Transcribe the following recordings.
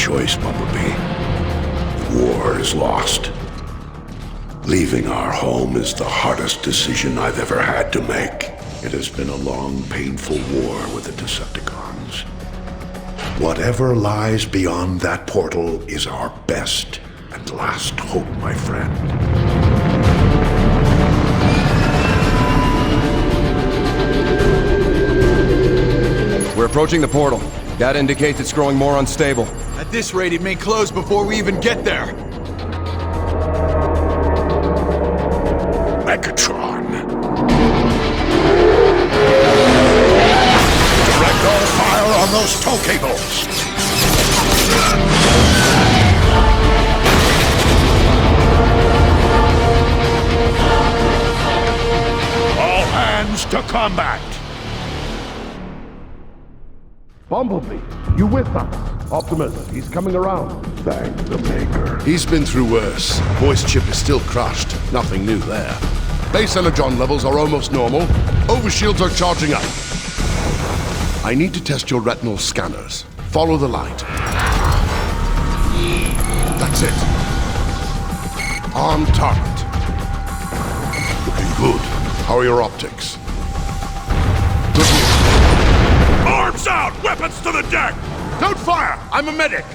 choice, Bumblebee. The war is lost. Leaving our home is the hardest decision I've ever had to make. It has been a long, painful war with the Decepticons. Whatever lies beyond that portal is our best and last hope, my friend. We're approaching the portal. That indicates it's growing more unstable. At this rate, it may close before we even get there. MEGATRON. Direct all fire on those tow cables. All hands to combat. Bumblebee, you with us? Optimus, he's coming around. Thank the Maker. He's been through worse. Voice chip is still crushed. Nothing new there. Base energon levels are almost normal. Overshields are charging up. I need to test your retinal scanners. Follow the light. That's it. On target. Looking good. How are your optics? Arms out! Weapons to the deck! Don't fire! I'm a medic!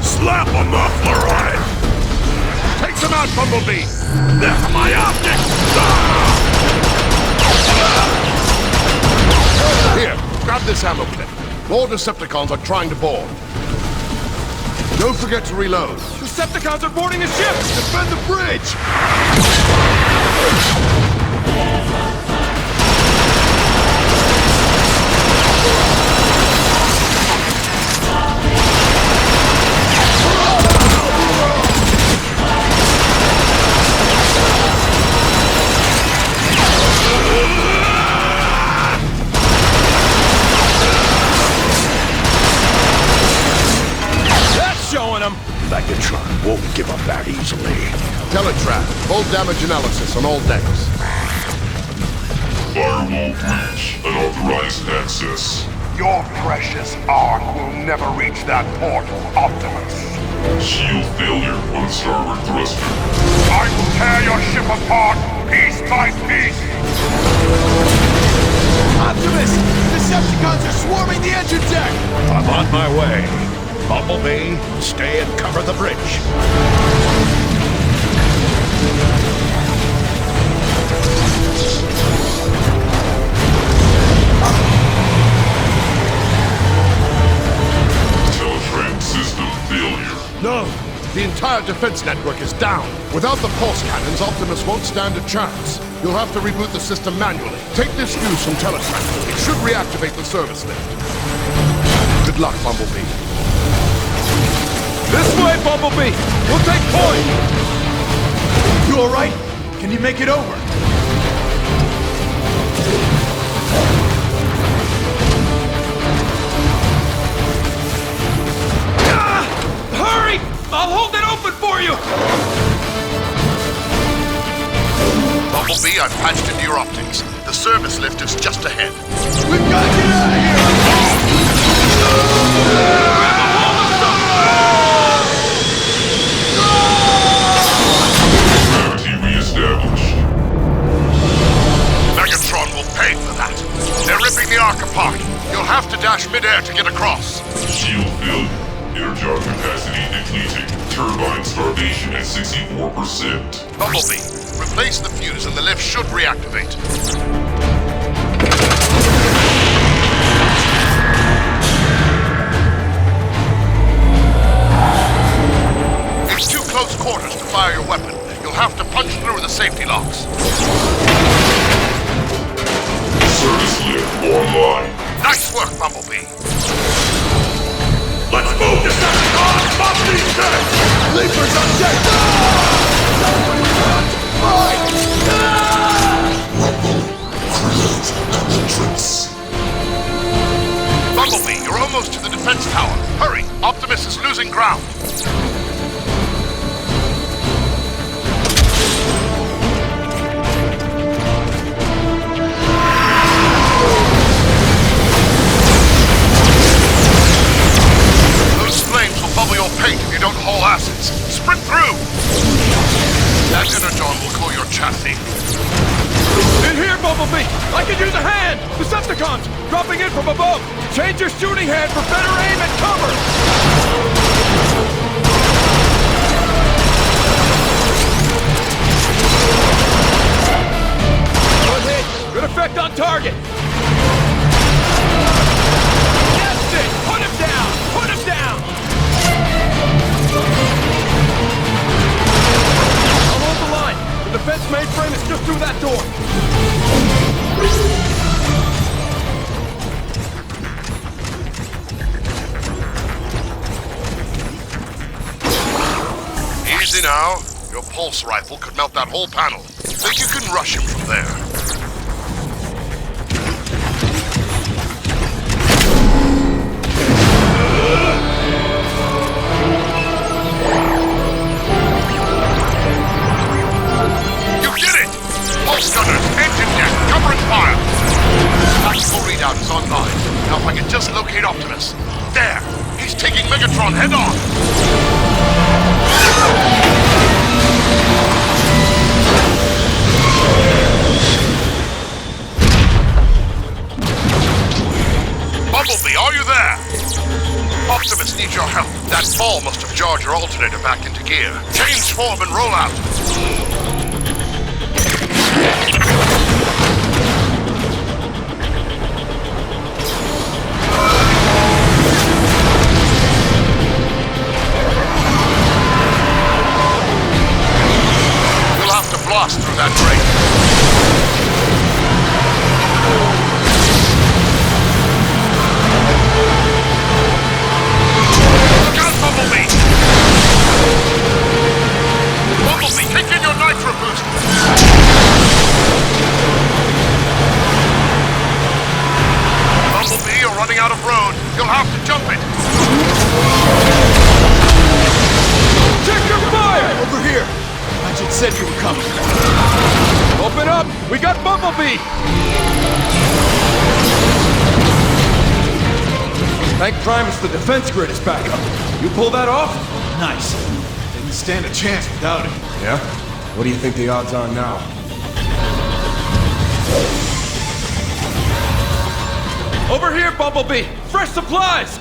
Slap a muffler on it! Take them out, Bumblebee! That's my optics! Here, grab this ammo clip. More Decepticons are trying to board. Don't forget to reload. Decepticons are boarding the ship! Defend the bridge! MEGATRON won't give up that easily. Teletrap, full damage analysis on all decks. Firewall breach, unauthorized access. Your precious Ark will never reach that portal, Optimus. Shield failure on the starboard thruster. I will tear your ship apart, piece by piece! Optimus! Decepticons are swarming the engine deck! I'm on my way. Bumblebee, stay and cover the bridge. Teletrap system failure. No! The entire defense network is down. Without the pulse cannons, Optimus won't stand a chance. You'll have to reboot the system manually. Take this fuse from Teletrap. It should reactivate the service lift. Good luck, Bumblebee. This way, Bumblebee! We'll take point! You alright? Can you make it over? Hurry! I'll hold it open for you! Bumblebee, I've patched into your optics. The service lift is just ahead. We've got to get out of here! Gravity reestablished. MEGATRON will pay for that. They're ripping the Ark apart. You'll have to dash midair to get across. Shield failure. Energon capacity depleting. Turbine starvation at 64%. Bumblebee, replace the fuse and the lift should reactivate. It's too close quarters to fire your weapon. You'll have to punch through the safety locks. Service lift online. Nice work, Bumblebee. Let's move, Decepticons! Pop these decks! Leapers on deck! Somebody run! Fight! Bumblebee, you're almost to the defense tower. Hurry, Optimus is losing ground. Those flames will bubble your payload chassis. In here, Bumblebee! I can use a hand! Decepticons! Dropping in from above! Change your shooting hand for better aim and cover! Good hit! Good effect on target! That's it! Put him down! Put him down! I'll hold the line! The defense mainframe is just through that door! Easy now. Your pulse rifle could melt that whole panel. Think you can rush him from there. You did it! Pulse gunners, engine deck, cover and fire! Tactical readout is online. Now if I can just locate Optimus. There! He's taking Megatron head on! Bumblebee, are you there? Optimus needs your help. That fall must have jarred your alternator back into gear. Change form and roll out. You'll have to blast through that break. Bumblebee! Bumblebee, kick in your nitro boost! Bumblebee, you're running out of road. You'll have to jump it. Check your fire! Over here! Ratchet said you were coming. Open up! We got Bumblebee! Thank Primus the defense grid is back up. You pull that off? Nice. Didn't stand a chance without it. Yeah? What do you think the odds are now? Over here, Bumblebee! Fresh supplies!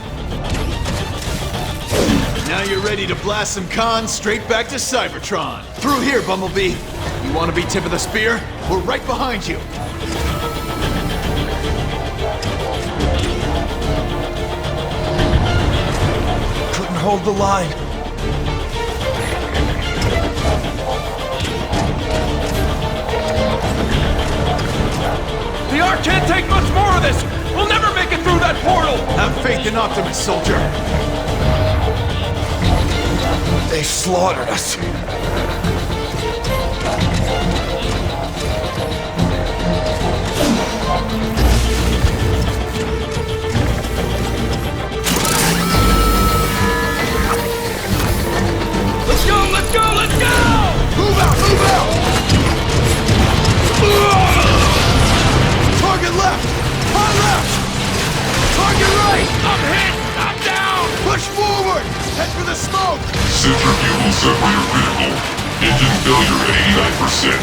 Now you're ready to blast some cons straight back to Cybertron. Through here, Bumblebee. You want to be tip of the spear? We're right behind you. Couldn't hold the line. The Ark can't take much more of this! We'll never make it through that portal! Have faith in Optimus, soldier. They slaughtered us. Let's go, let's go, let's go! Move out, move out! Target left! High left! Target right! I'm hit! I'm down! Push forward! Head for the smoke! Centrifugal separator critical. Engine failure at 89%.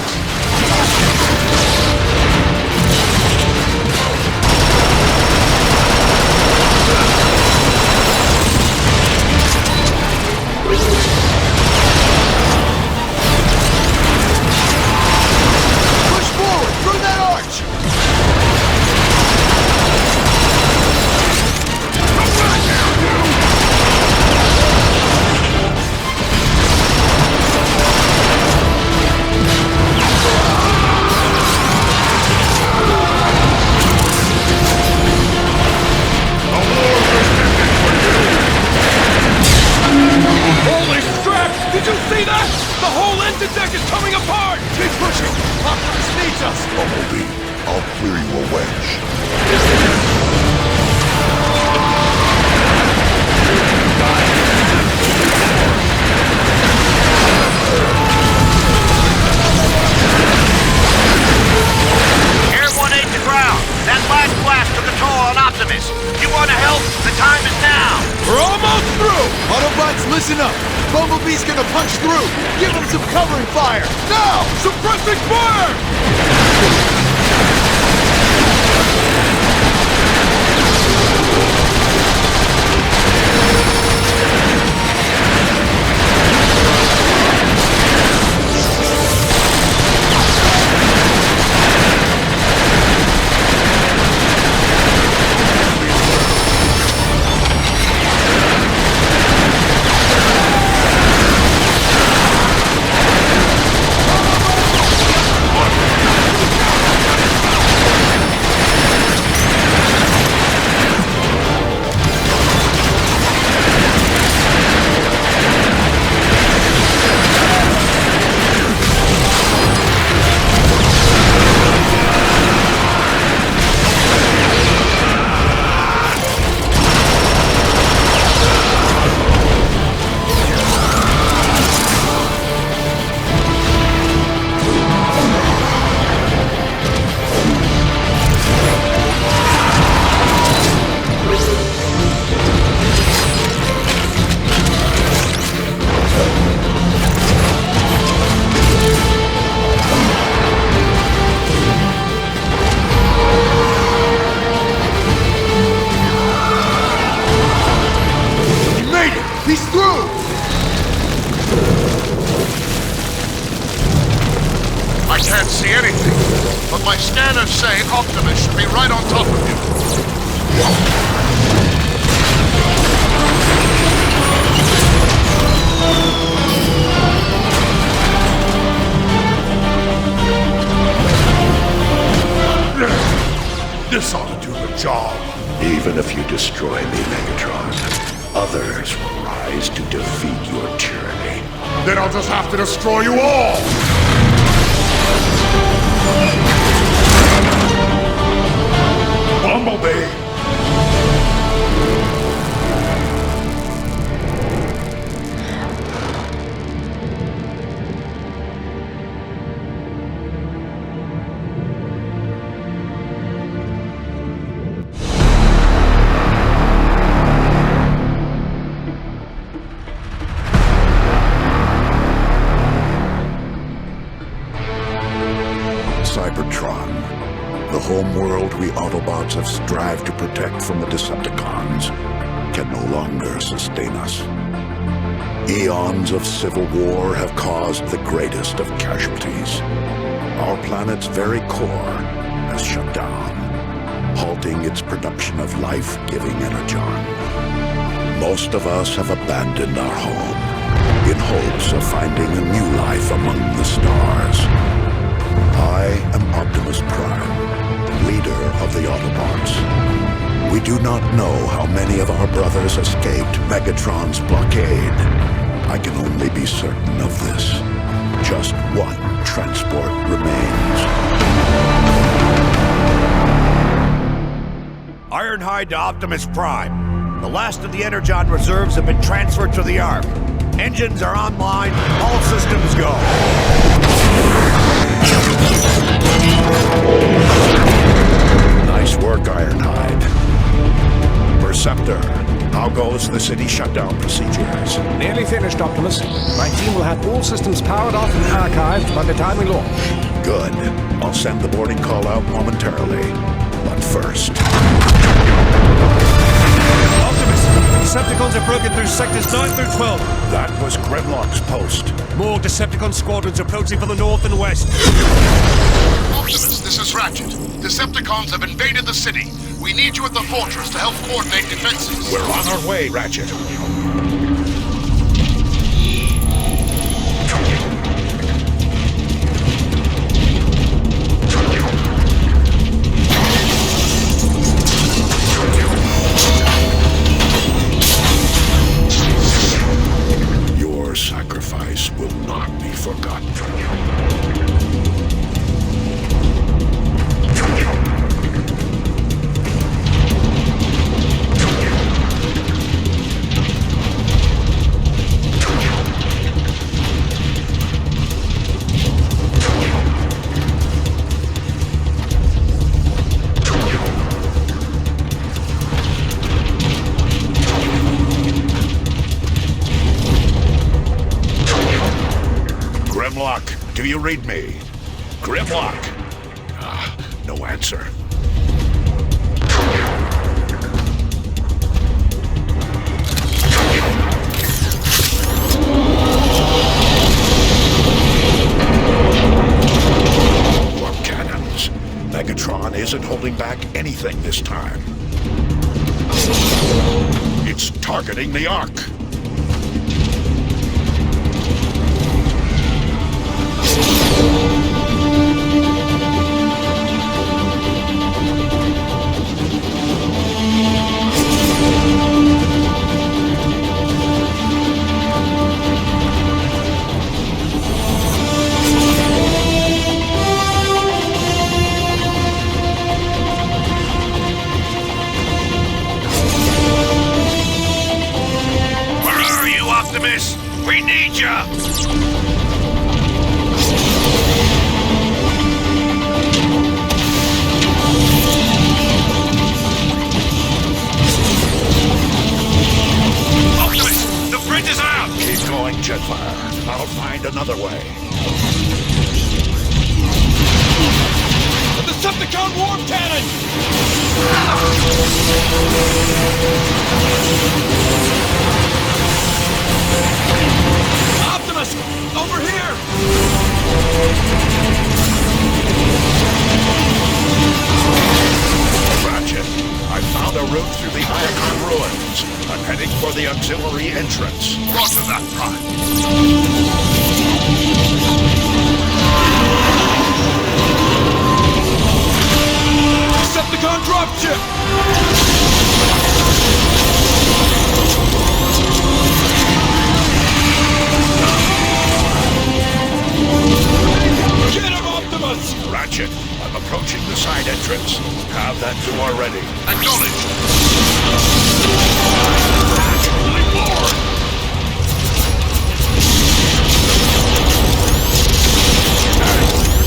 Push forward, through that arch! Holy crap! Did you see that? The whole engine deck is coming apart! Keep pushing! Optimus needs us! Bumblebee, I'll clear you a wedge. Air 1-8 to ground. That last blast took a toll on Optimus. You want to help? The time is now. We're almost through! Autobots, listen up! Bumblebee's gonna punch through! Give him some covering fire! Now! Suppressing fire! He's through! I can't see anything, but my scanners say Optimus should be right on top of you. This ought to do the job. Even if you destroy me, Megatron, others will rise to defeat your tyranny. Then I'll just have to destroy you all! Bumblebee! CYBERTRON, the home world we Autobots have strived to protect from the Decepticons, can no longer sustain us. Eons of civil war have caused the greatest of casualties. Our planet's very core has shut down, halting its production of life-giving energon. Most of us have abandoned our home in hopes of finding a new life among the stars. I am Optimus Prime, leader of the Autobots. We do not know how many of our brothers escaped Megatron's blockade. I can only be certain of this. Just one transport remains. Ironhide to Optimus Prime. The last of the Energon reserves have been transferred to the Ark. Engines are online, all systems go. Nice work, Ironhide. Perceptor, how goes the city shutdown procedures? Nearly finished, Optimus. My team will have all systems powered off and archived by the time we launch. Good. I'll send the boarding call out momentarily. But first... Optimus, Decepticons have broken through sectors 9 through 12. That was Grimlock's post. More Decepticon squadrons approaching from the north and west. Optimus, this is Ratchet. Decepticons have invaded the city. We need you at the fortress to help coordinate defenses. We're on our way, Ratchet. Your sacrifice will not be forgotten. you read me? Grimlock. No answer. Warp cannons. Megatron isn't holding back anything this time. It's targeting the Ark. Optimus! We need ya! Optimus! The bridge is out! Keep going, Jetfire. I'll find another way. The Decepticon warp cannon! Optimus! Over here! Ratchet, I found a route through the Iacon ruins. I'm heading for the auxiliary entrance. Roger that, Prime. Decepticon dropship! Get him, Optimus! Ratchet, I'm approaching the side entrance. Have that door ready. Acknowledged.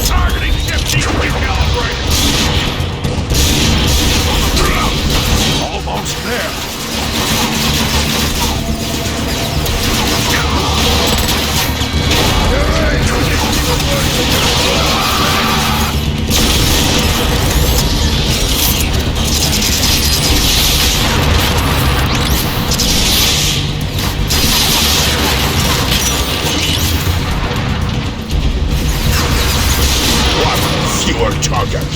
Targeting ship recalibrated. Almost there. Fewer target.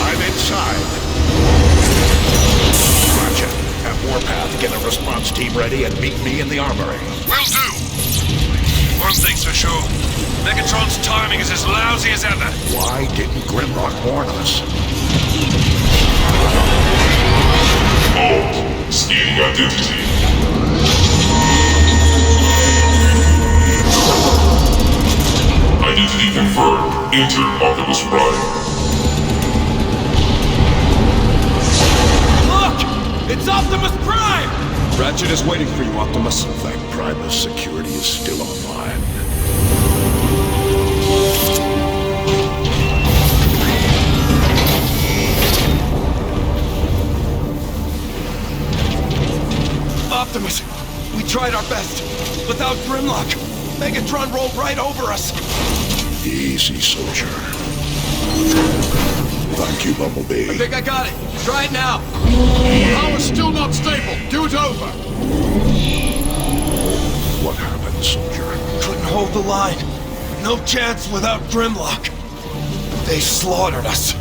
I'm inside. Ratchet, have Warpath get a response team ready and meet me in the armory. Will do. One thing's for sure. Megatron's timing is as lousy as ever. Why didn't Grimlock warn us? Alt. Scanning identity. Identity confirmed. Enter Optimus Prime. Look! It's Optimus Prime! Ratchet is waiting for you, Optimus. Thank Primus security is still online. Optimus, we tried our best. Without Grimlock, Megatron rolled right over us. Easy, soldier. Thank you, Bumblebee. I think I got it. Try it now. Power's still not stable. Do it over. What happened, soldier? Couldn't hold the line. No chance without Grimlock. They slaughtered us.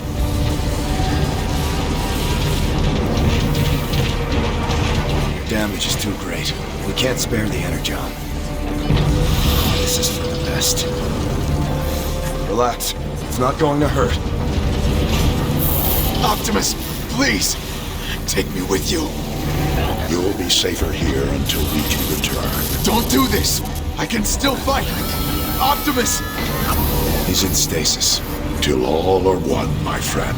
Your damage is too great. We can't spare the Energon. This is for the best. Relax. It's not going to hurt. Optimus, please, take me with you. You'll be safer here until we can return. Don't do this. I can still fight. Optimus! He's in stasis. Till all are one, my friend.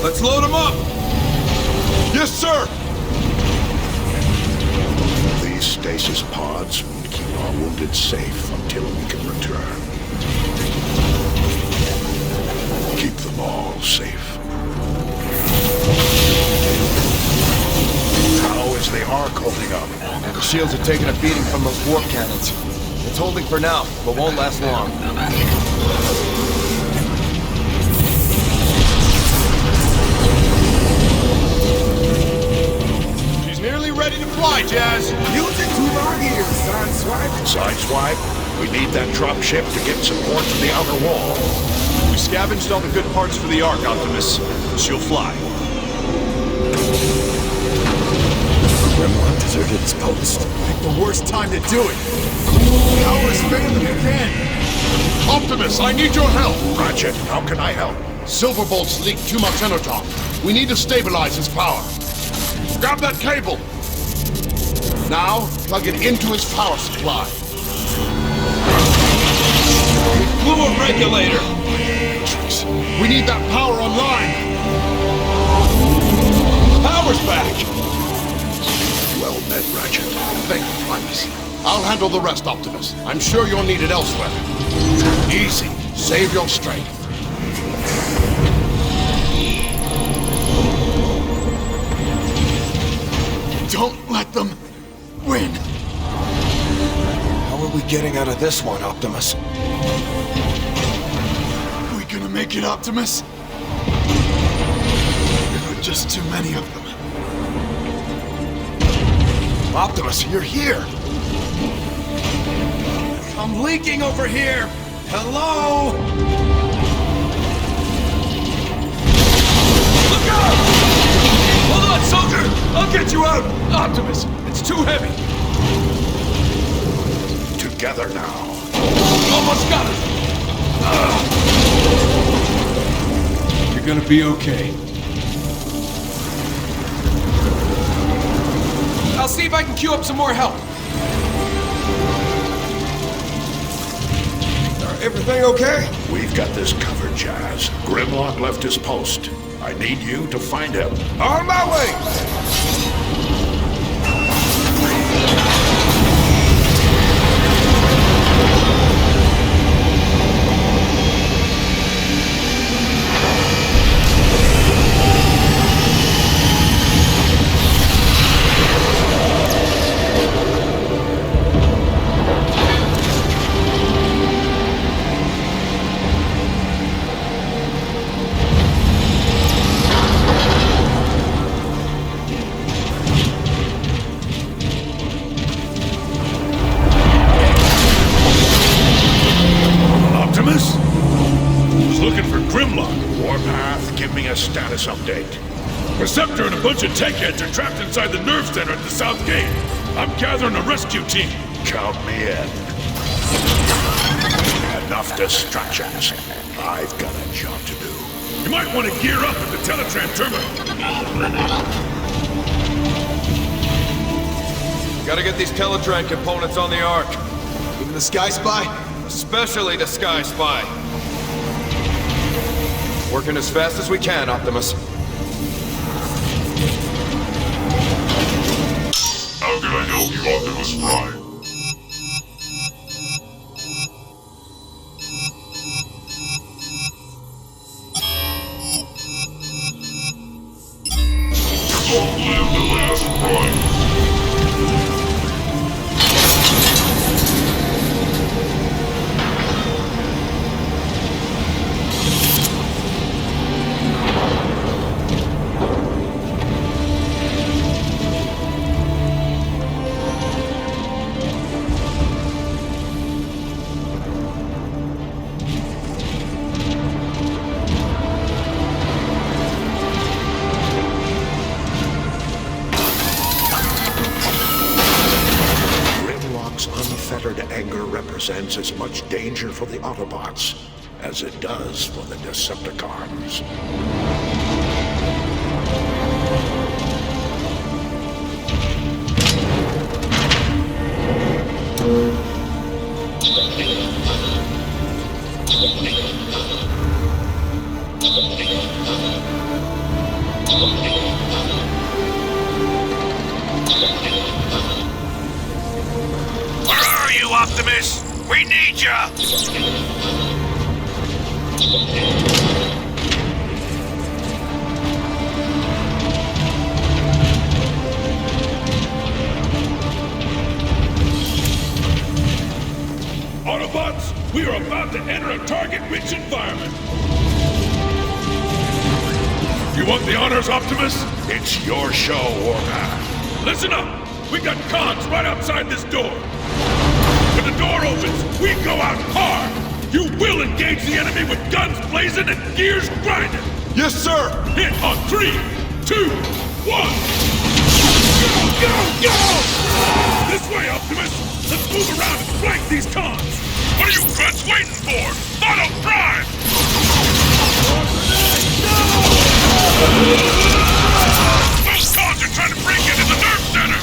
Let's load him up! Yes, sir! stasis pods will keep our wounded safe until we can return. Keep them all safe. How is the Ark holding up? The shields are taking a beating from those warp cannons. It's holding for now, but won't last long. She's nearly ready to fly, Jazz. Use it to our ears, Sideswipe. Sideswipe, we need that drop ship to get support to the outer wall. We scavenged all the good parts for the Ark, Optimus. She'll fly. Gremlin deserted its post. Pick the worst time to do it. Power as bigger than you can. Optimus, I need your help! Ratchet, how can I help? Silverbolt's leaked too much energon. We need to stabilize his power. Grab that cable! Now, plug it into his power supply. Blew a regulator. We need that power online! Power's back. Well met, Ratchet. Thank you, Primus. I'll handle the rest, Optimus. I'm sure you'll need it elsewhere. Easy. Save your strength. Don't let them win. How are we getting out of this one, Optimus? We gonna make it, Optimus? There are just too many of them. Optimus, you're here! I'm leaking over here. Hello? Look out! Hold on, soldier! I'll get you out! Optimus, it's too heavy. Together now. Almost got it. You're gonna be okay. I'll see if I can queue up some more help. Everything okay? We've got this covered, Jazz. Grimlock left his post. I need you to find him. On my way! Optimus? Was looking for Grimlock. Warpath, give me a status update. Perceptor and a bunch of tech heads are trapped inside the nerve center at the south gate. I'm gathering a rescue team. Count me in. Enough distractions. I've got a job to do. You might want to gear up at the Teletran terminal. Gotta get these Teletran components on the Ark. Even the Sky Spy? Especially the Sky Spy. Working as fast as we can, Optimus. How can I help you, Optimus Prime? Long live the last Prime. Unfettered anger represents as much danger for the Autobots as it does for the Decepticons. are you, Optimus? We need you! Autobots, we are about to enter a target-rich environment. You want the honors, Optimus? It's your show, Warpath. Listen up! We got cons right outside this door. When the door opens, we go out hard! You will engage the enemy with guns blazing and gears grinding! Yes, sir! Hit on 3, 2, 1! Go, go, go! This way, Optimus! Let's move around and flank these cons! What are you grunts waiting for? Auto Prime! Those cons are trying to break into the nerve center!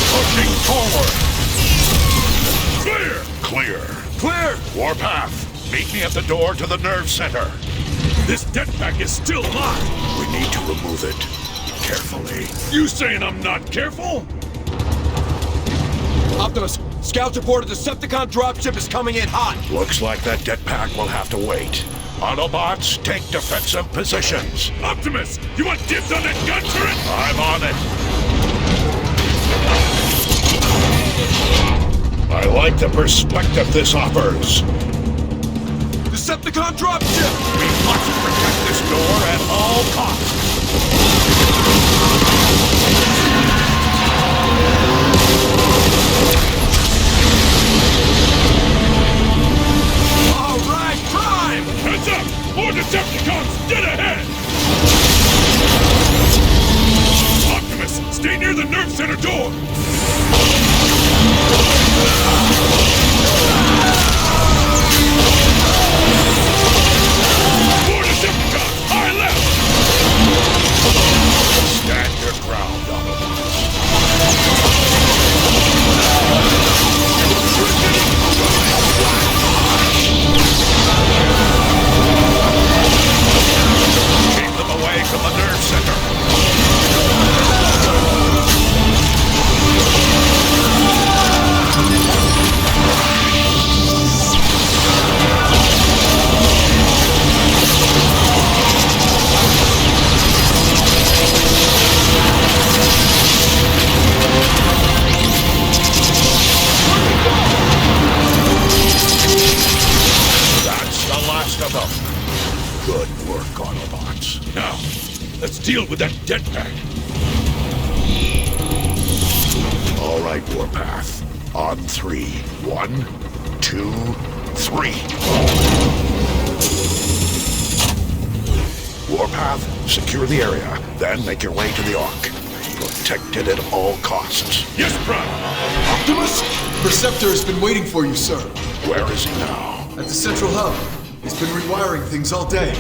Pushing forward. Clear! Clear. Clear! Warpath, meet me at the door to the nerve center. This jetpack is still locked! We need to remove it. Carefully. You saying I'm not careful? Optimus, scouts report a Decepticon dropship is coming in hot. Looks like that jetpack will have to wait. Autobots, take defensive positions. Optimus, you want dibs on that gun turret? I'm on it. I like the perspective this offers. Decepticon dropship! We must protect this door at all costs. All right, Prime! Heads up! More Decepticons dead ahead! Optimus, stay near the nerve center door! More Decepticons! High left! Stand your ground, Autobots. Keep them away from the nerve center. That's the last of them. Good work, Autobots. Now, let's deal with that jetpack. All right, Warpath. On 3. 1, 2, 3. Warpath, secure the area, then make your way to the Ark. Protect it at all costs. Yes, Prime! Optimus? Perceptor has been waiting for you, sir. Where is he now? At the central hub. He's been rewiring things all day.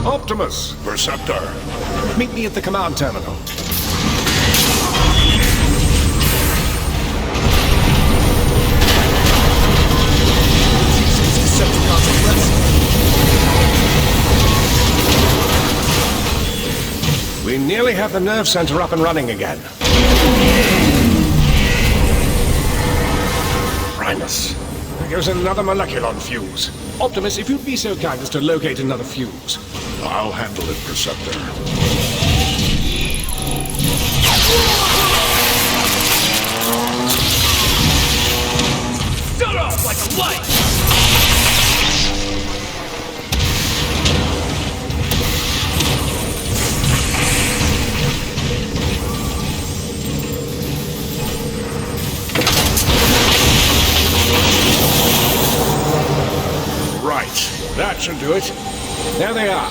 Optimus, Perceptor. meet me at the command terminal. Decepticons are left. We nearly have the nerve center up and running again. Primus, there goes another molecular fuse. Optimus, if you'd be so kind as to locate another fuse. I'll handle it, Perceptor. Shut off like a light! Right, that should do it. There they are.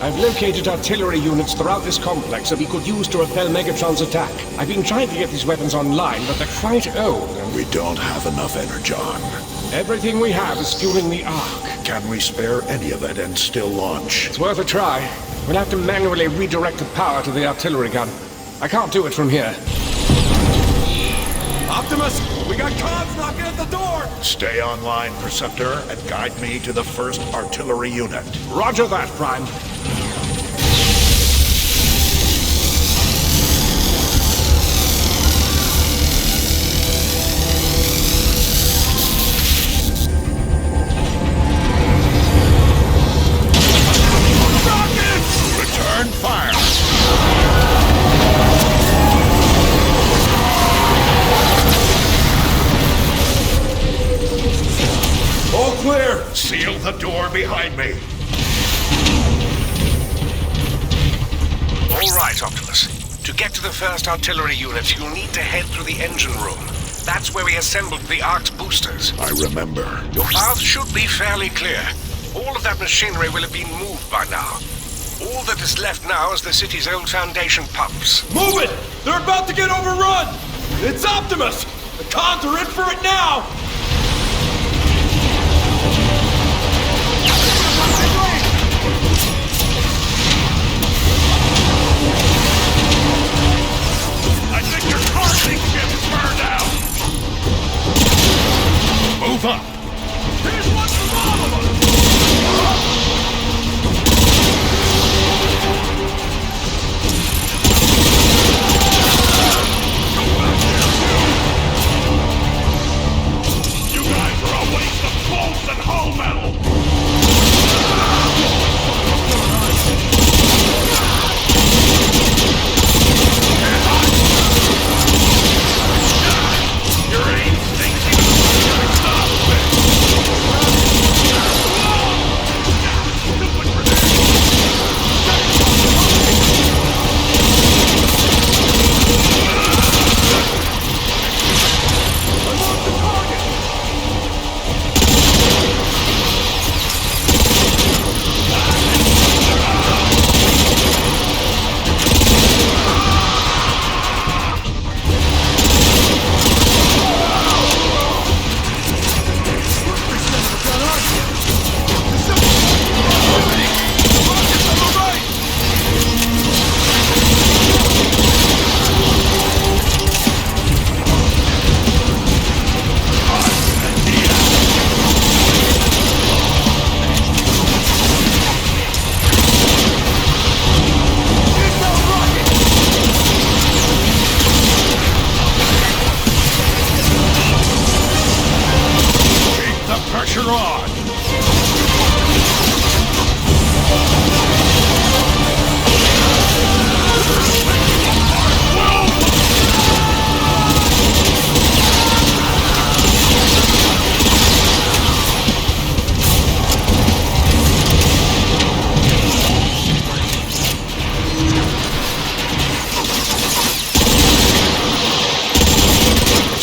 I've located artillery units throughout this complex that we could use to repel Megatron's attack. I've been trying to get these weapons online, but they're quite old. We don't have enough energon. Everything we have is fueling the Ark. Can we spare any of it and still launch? It's worth a try. We'll have to manually redirect the power to the artillery gun. I can't do it from here. Optimus, we got cons knocking at the door! Stay online, Perceptor, and guide me to the first artillery unit. Roger that, Prime. the door behind me. All right, Optimus. To get to the first artillery unit, you'll need to head through the engine room. That's where we assembled the Ark's boosters. I remember. Your path should be fairly clear. All of that machinery will have been moved by now. All that is left now is the city's old foundation pumps. Move it! They're about to get overrun! It's Optimus! The cons are in for it now! I think your carting ship is burned out. Move up. Here's one for all of us. You guys are a waste of bolts and hull metal. Your aim stinks even more than stop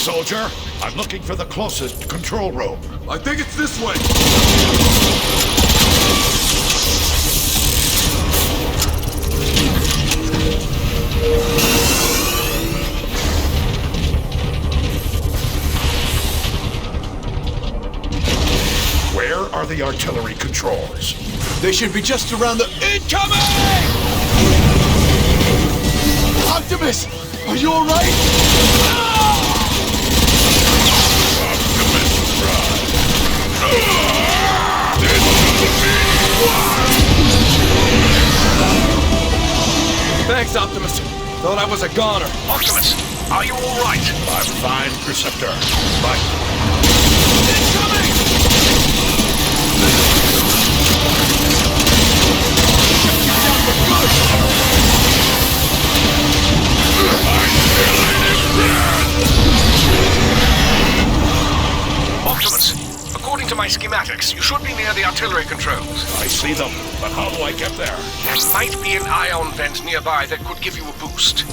Soldier, I'm looking for the closest control room. I think it's this way. Where are the artillery controls? They should be just around the... Incoming! Optimus! Are you alright? Thanks, Optimus. Thought I was a goner. Optimus, are you all right? I'm fine, Preceptor. But Optimus, according to my schematics, you should be near the artillery controls. I see them. But how do I get there? There might be an ion vent nearby that could give you a boost.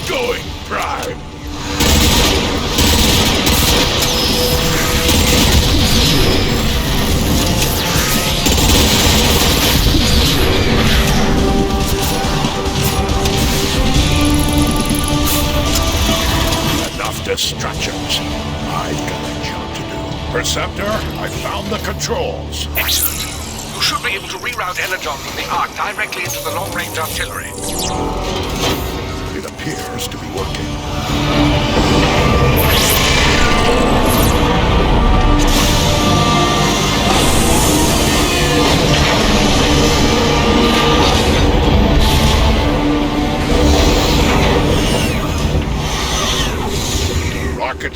Going, Prime! Enough distractions. I've got a job to do. Preceptor, I found the controls. Excellent. You should be able to reroute energon from the Ark directly into the long-range artillery. It appears to be working.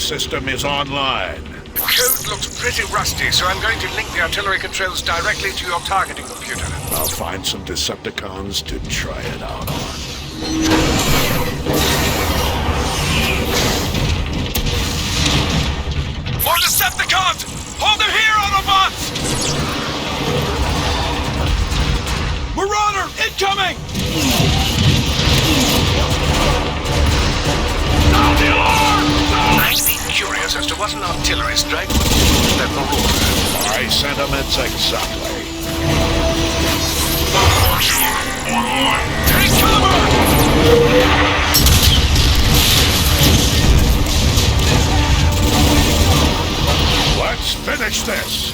system is online. The code looks pretty rusty, so I'm going to link the artillery controls directly to your targeting computer. I'll find some Decepticons to try it out on. More Decepticons! Hold them here, Autobots! Marauder, incoming! Sound the alarm! I'd be curious as to what an artillery strike would do to that marauder. My sentiments exactly. Take cover! Let's finish this!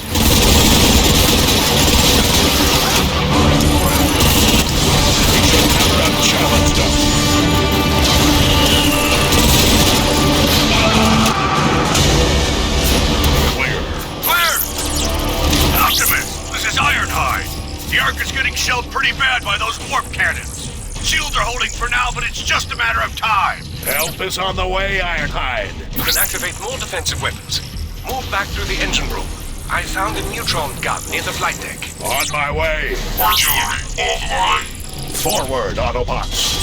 That challenged us. Optimus, this is Ironhide. The Ark is getting shelled pretty bad by those warp cannons. Shields are holding for now, but it's just a matter of time. Help is on the way, Ironhide. You can activate more defensive weapons. Move back through the engine room. I found a neutron gun near the flight deck. On my way. Artillery online. Forward, Autobots.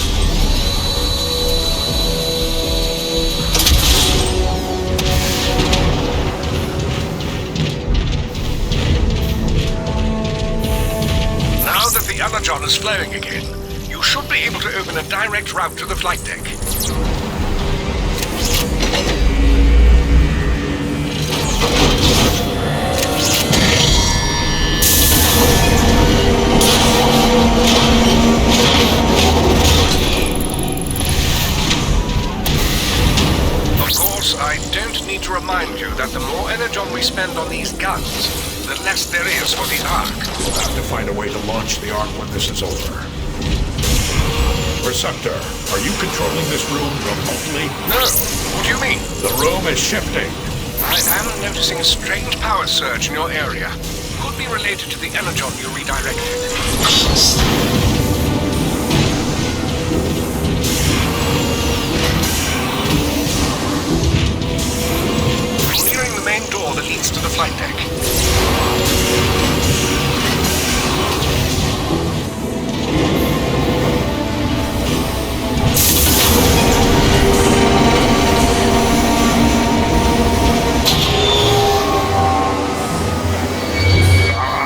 Now that the Energon is flowing again, you should be able to open a direct route to the flight deck. Of course, I don't need to remind you that the more energon we spend on these guns, the less there is for the Ark. We'll have to find a way to launch the Ark when this is over. Receptor, are you controlling this room remotely? No. What do you mean? The room is shifting. I am noticing a strange power surge in your area. Could be related to the energon you redirected. Clearing the main door that leads to the flight deck.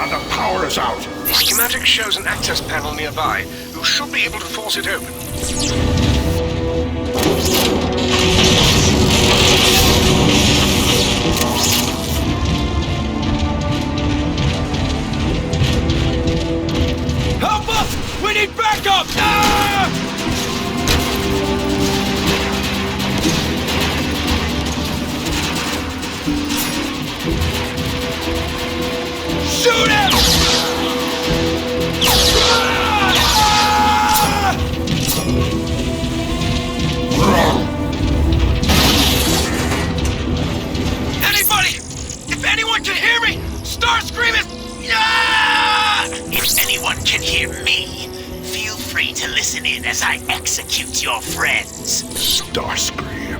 The power is out. The schematic shows an access panel nearby. You should be able to force it open. Help us! We need backup! Ah! Shoot him! Anybody! If anyone can hear me, start screaming! Yeah! If anyone can hear me, feel free to listen in as I execute your friends. Starscream.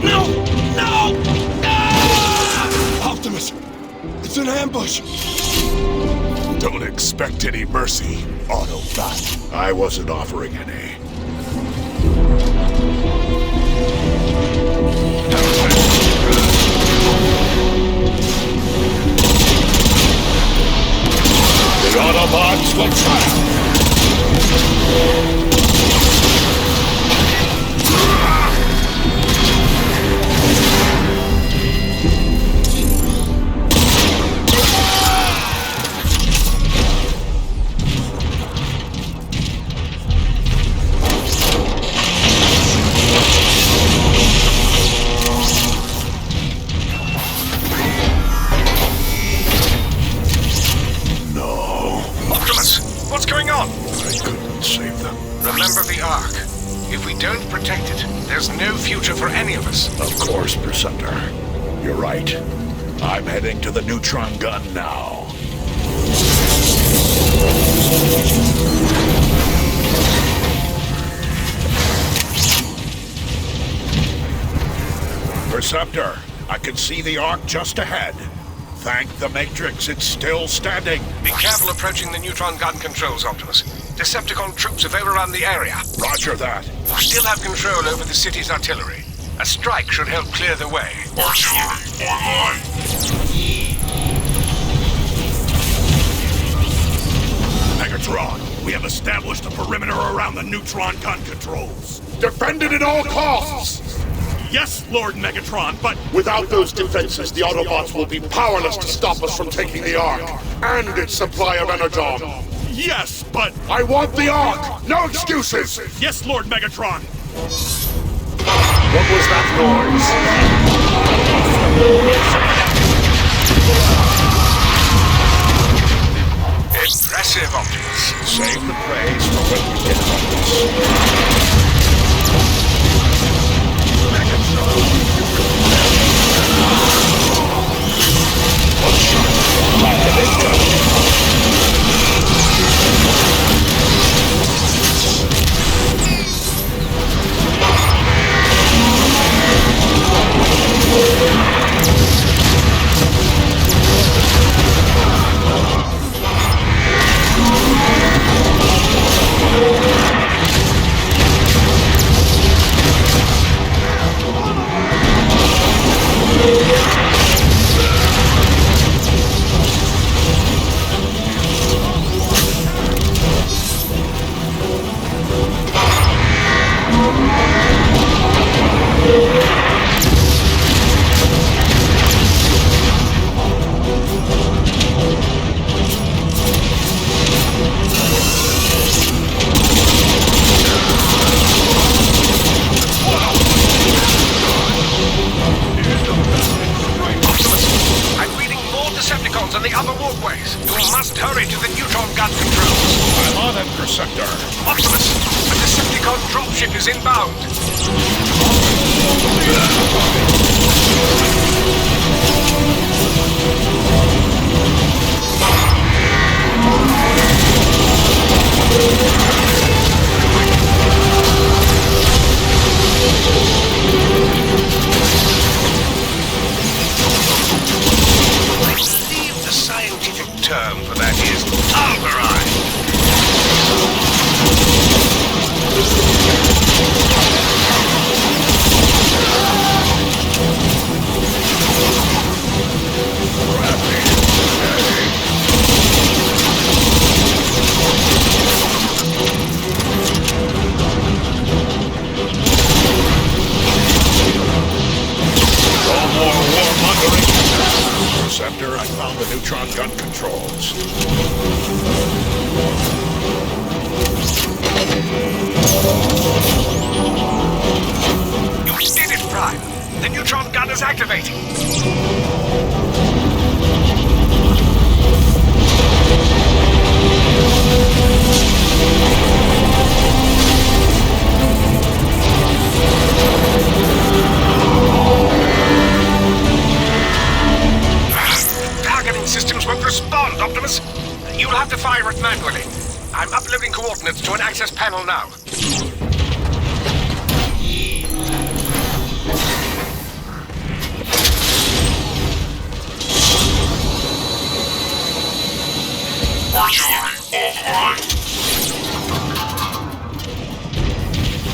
No! No! Ah! Optimus! It's an ambush! Don't expect any mercy, Autobot. I wasn't offering any. The Autobots will triumph! Remember the Ark. If we don't protect it, there's no future for any of us. Of course, Preceptor. You're right. I'm heading to the neutron gun now. Perceptor. I can see the Ark just ahead. Thank the Matrix, it's still standing. Be careful approaching the neutron gun controls, Optimus. Decepticon troops have overrun the area. Roger that. You still have control over the city's artillery. A strike should help clear the way. Artillery online. Megatron, we have established a perimeter around the neutron gun controls. Defend it at all costs! Yes, Lord Megatron, but... Without those defenses, the Autobots will be powerless to stop us from taking the Ark and its supply of energon. Yes, but... I want the Ark! No excuses! Yes, Lord Megatron! What was that noise? Impressive, Optimus. Save the praise for when we get on this.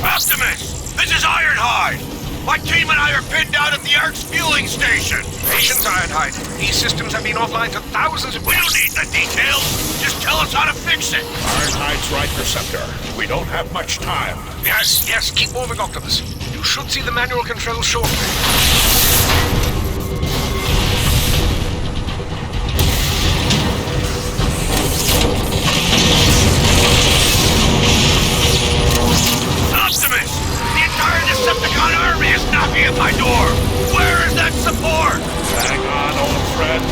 Optimus! This is Ironhide! My team and I are pinned down at the Ark's fueling station! Patience, Ironhide. These systems have been offline for thousands of... We don't need the details! Just tell us how to fix it! Ironhide's right, Perceptor. We don't have much time. Yes, keep moving, Optimus. You should see the manual controls shortly. Optimus! The entire Decepticon army is knocking at my door! Where is that support? Hang on, old friend.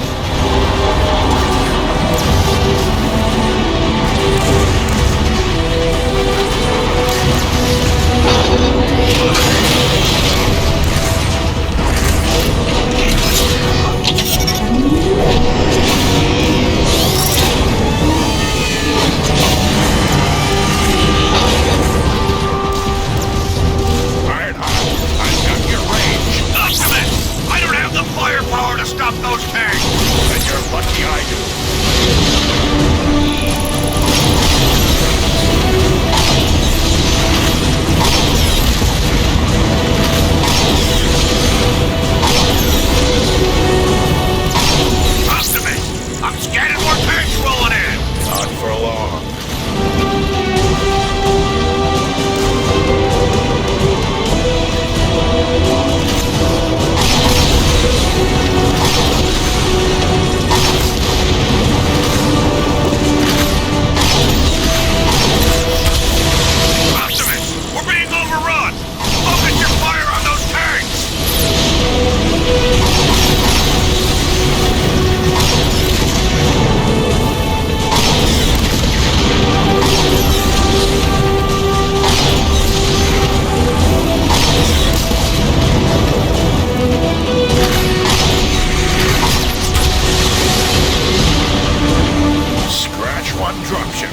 dropship.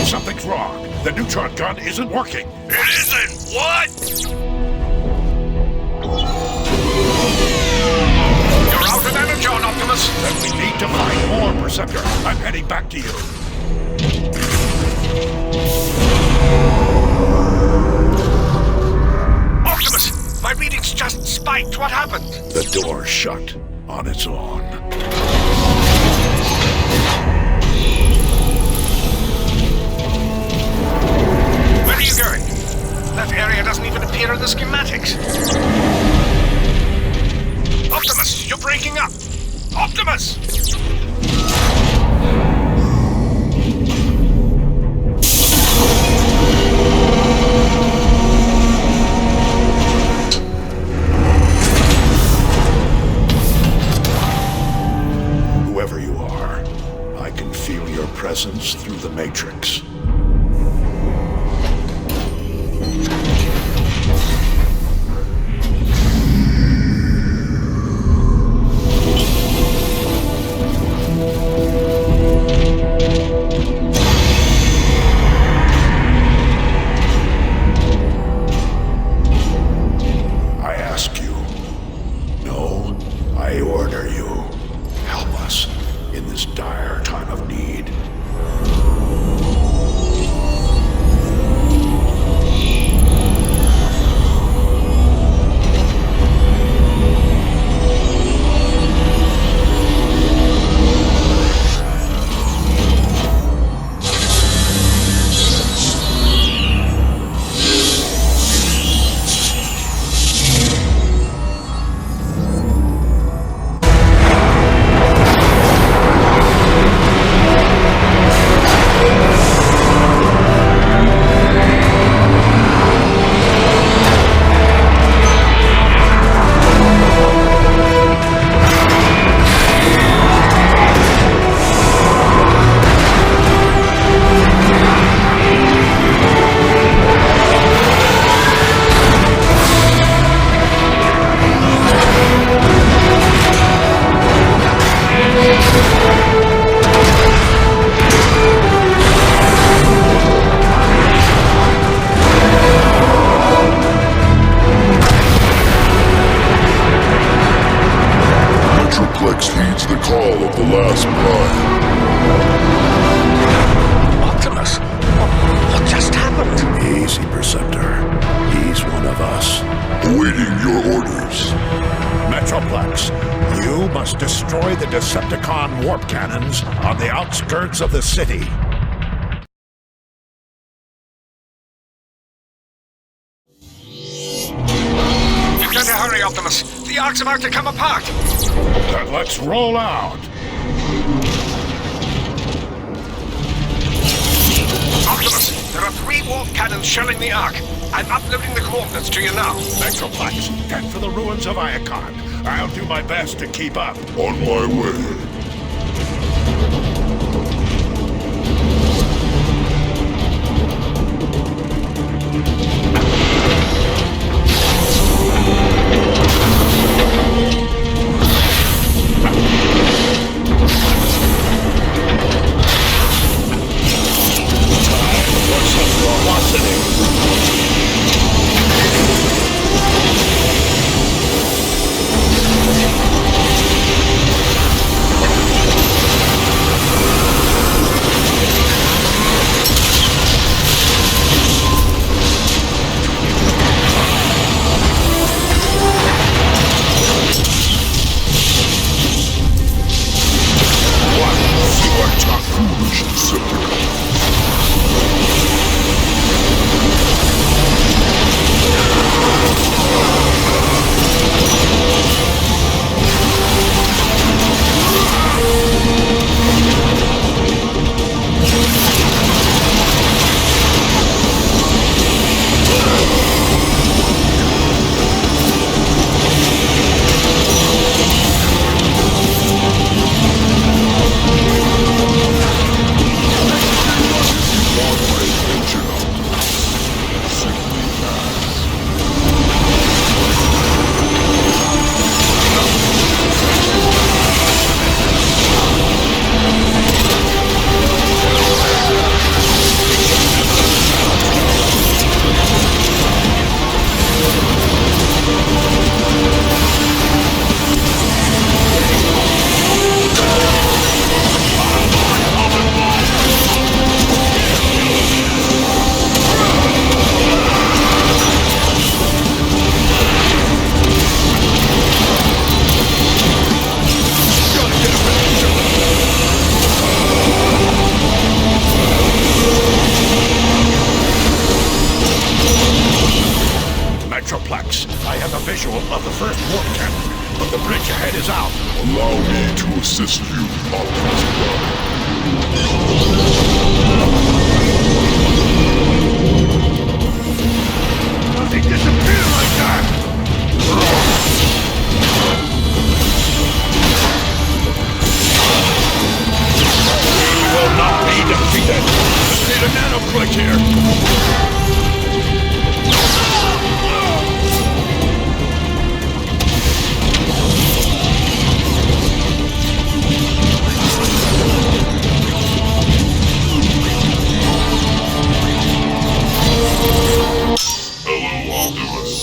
Something's wrong. The neutron gun isn't working. It isn't! What? You're out of energon, Optimus! Then we need to find more, Perceptor. I'm heading back to you. Optimus! My readings just spiked. What happened? The door shut on its own. Where are you going? That area doesn't even appear in the schematics. Optimus, you're breaking up! Optimus! Whoever you are, I can feel your presence through the Matrix. I ask you. No, I order you. Help us in this dire time of need. heeds the call of the last prime. Optimus, what just happened? Easy, Perceptor. He's one of us. Awaiting your orders. Metroplex, you must destroy the Decepticon warp cannons on the outskirts of the city. You better hurry, Optimus. The Ark's about to come apart. Then let's roll out. Optimus, there are 3 warp cannons shelling the Ark. I'm uploading the coordinates to you now. Metroplex, head for the ruins of Iacon. I'll do my best to keep up. On my way. Metroplex. I have a visual of the first warp cannon, but the bridge ahead is out. Allow me to assist you, Optimus Prime. Does he disappear like that? He will not be defeated. Just need a nano-click here. Hello, Optimus.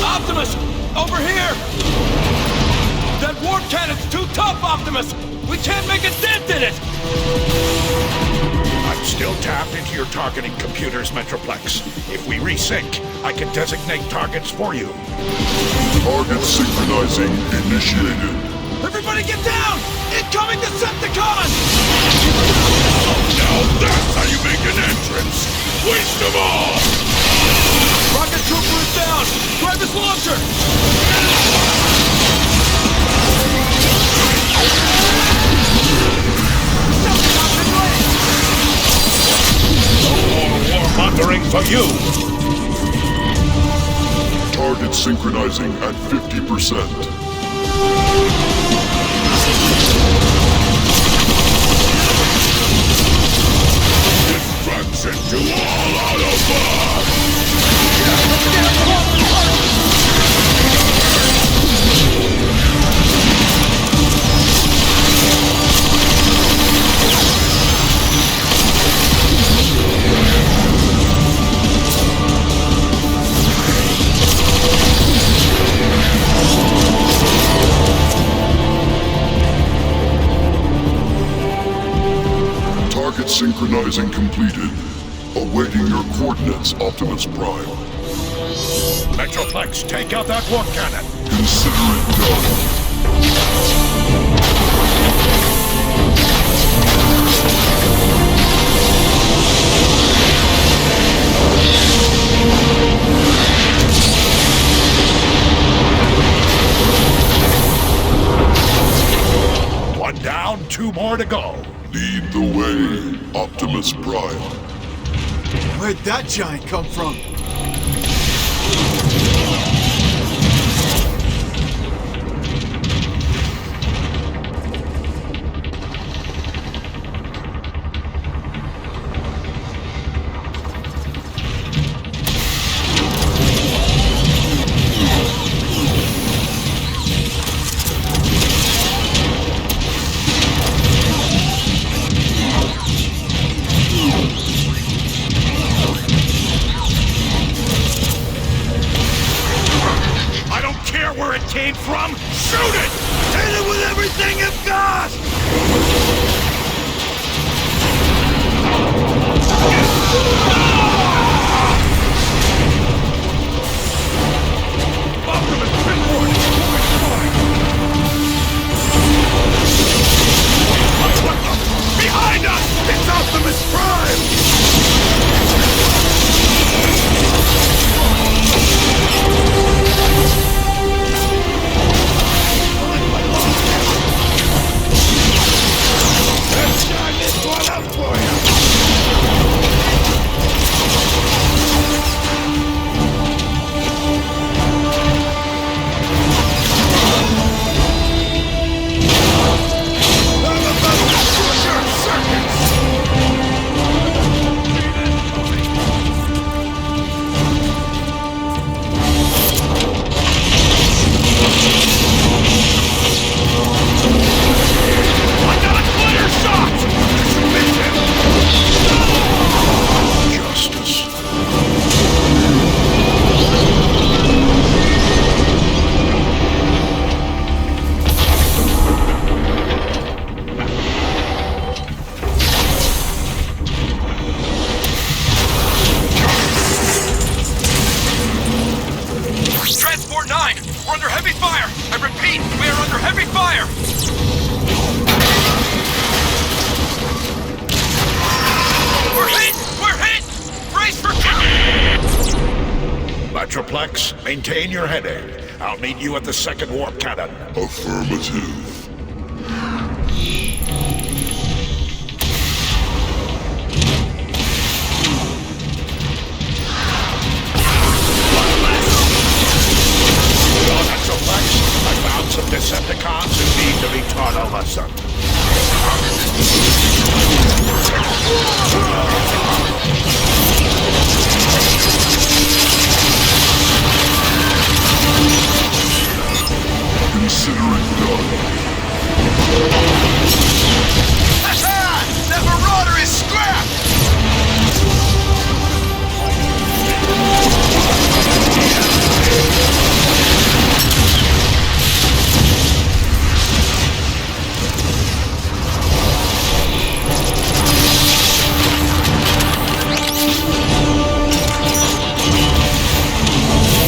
Optimus! Over here! That warp cannon's too tough, Optimus! We can't make a dent in it! I'm still tapped into your targeting computers, Metroplex. If we resync, I can designate targets for you. Target synchronizing initiated. Everybody get down! Incoming Decepticon! Now that's how you make an entrance! Waste them all! Rocket Trooper is down! Drive his launcher! No more warmongering for you! Target synchronizing at 50%. Destruction to all Autobots! Target synchronizing completed. Awaiting your coordinates, Optimus Prime. Metroplex, take out that warp cannon! Consider it done. One down, two more to go. Lead the way, Optimus Prime. Where'd that giant come from? Came from? Shoot it! Hit it with everything you've got! Optimus, pinpoint! Behind us! It's Optimus Prime! Let's start this one up for you! Metroplex, maintain your heading. I'll meet you at the second warp cannon. Affirmative. Metroplex, I found some Decepticons who need to be taught a lesson. Consider it done. That marauder is scrapped!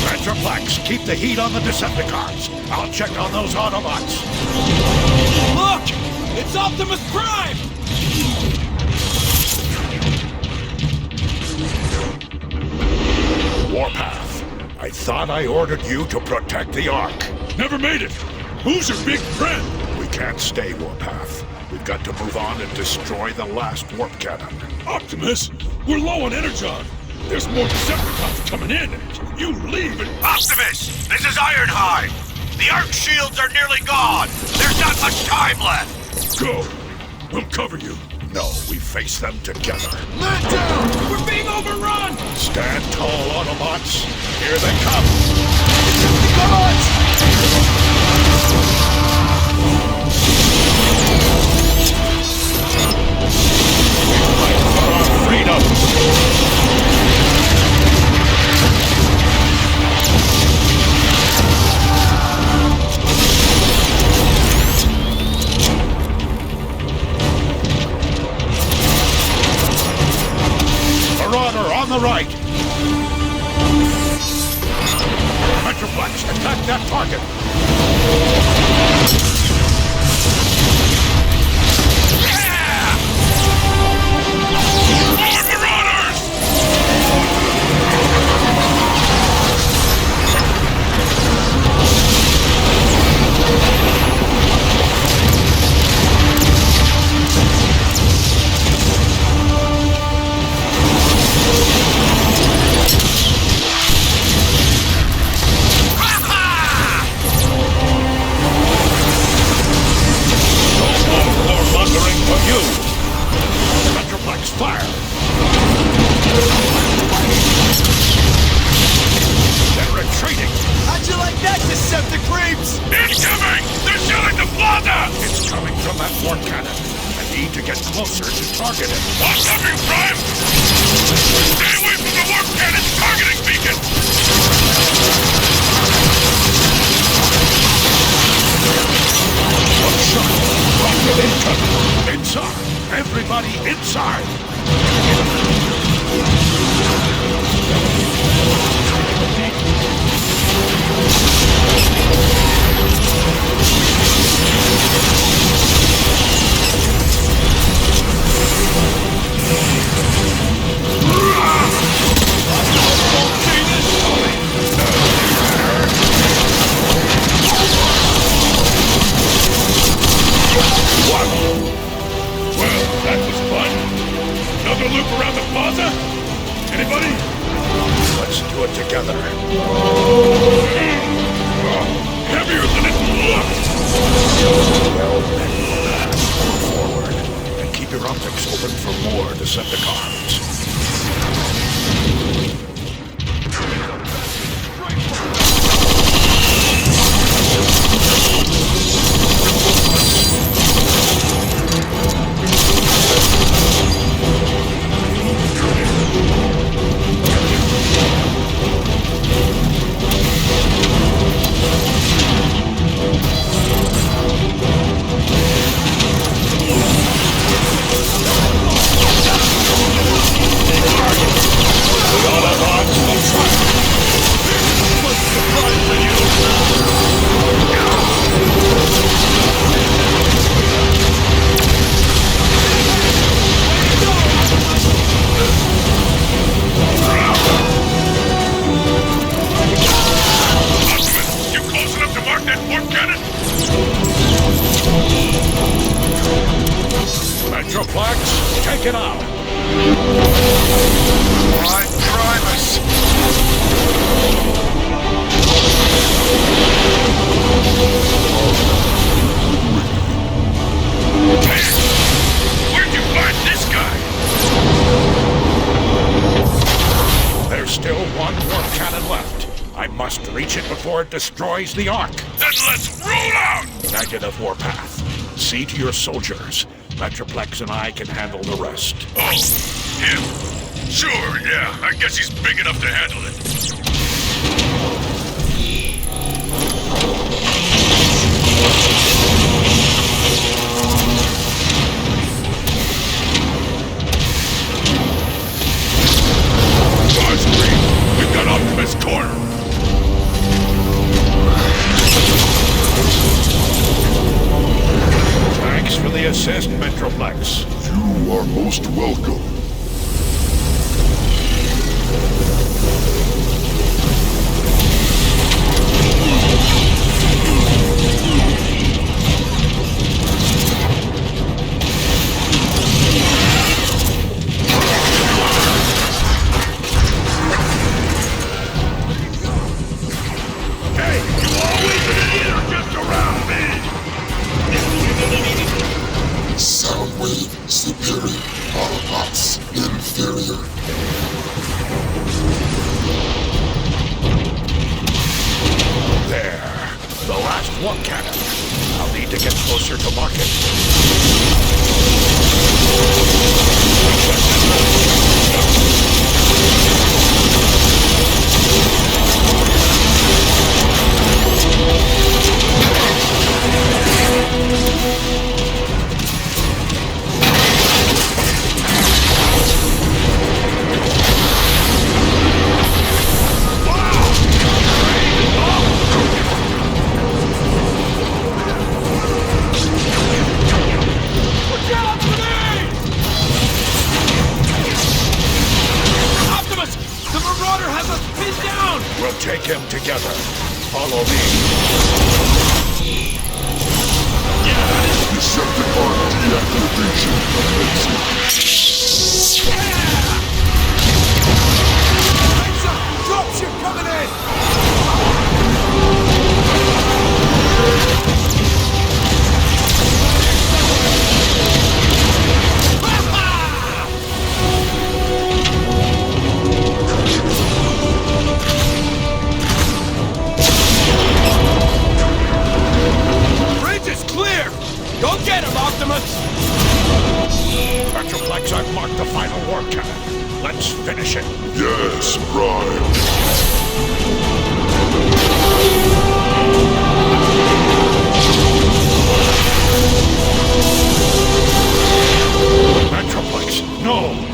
Metroplex, keep the heat on the Decepticons. I'll check on those Autobots. Look! It's Optimus Prime! Warpath, I thought I ordered you to protect the Ark. Never made it! Who's your big friend? We can't stay, Warpath. We've got to move on and destroy the last warp cannon. Optimus, we're low on energon. There's more Decepticons coming in. You leave and... Optimus, this is Ironhide. The Arc shields are nearly gone. There's not much time left. Go. We'll cover you. No, we face them together. Man down! We're being overrun! Stand tall, Autobots. Here they come. Fight for our freedom. Marauder on the right! Metroplex, attack that target! More Marauders! Wondering for you! Metroplex, fire! They're retreating! How'd you like that, Decepticreeps? Incoming! They're shelling the plaza! It's coming from that warp cannon. I need to get closer to target it. What's coming, Prime? Stay away from the warp cannon's targeting beacon! One shot! Rocket incoming! Inside! Everybody inside! Well, that was fun. Another loop around the plaza? Anybody? Let's do it together. Heavier than it looks! Well met. Move forward, and keep your optics open for more Decepticons. Metroplex, take it out. I'm Primus. Where'd you find this guy? There's still one warp cannon left. I must reach it before it destroys the Ark. Then let's roll out! Negative warpath. See to your soldiers. Metroplex and I can handle the rest. Oh, him? Sure, yeah. I guess he's big enough to handle it. We've got Optimus cornered. Thanks for the assist, Metroplex. You are most welcome. Soundwave superior, Autobots inferior. There. The last warp cannon. I'll need to get closer to market. We'll take him together. Follow me. Decepticon deactivation commencing. Dropship coming in! Go get him, Optimus! Metroplex, I've marked the final warp cannon. Let's finish it. Yes, Prime. Metroplex, no!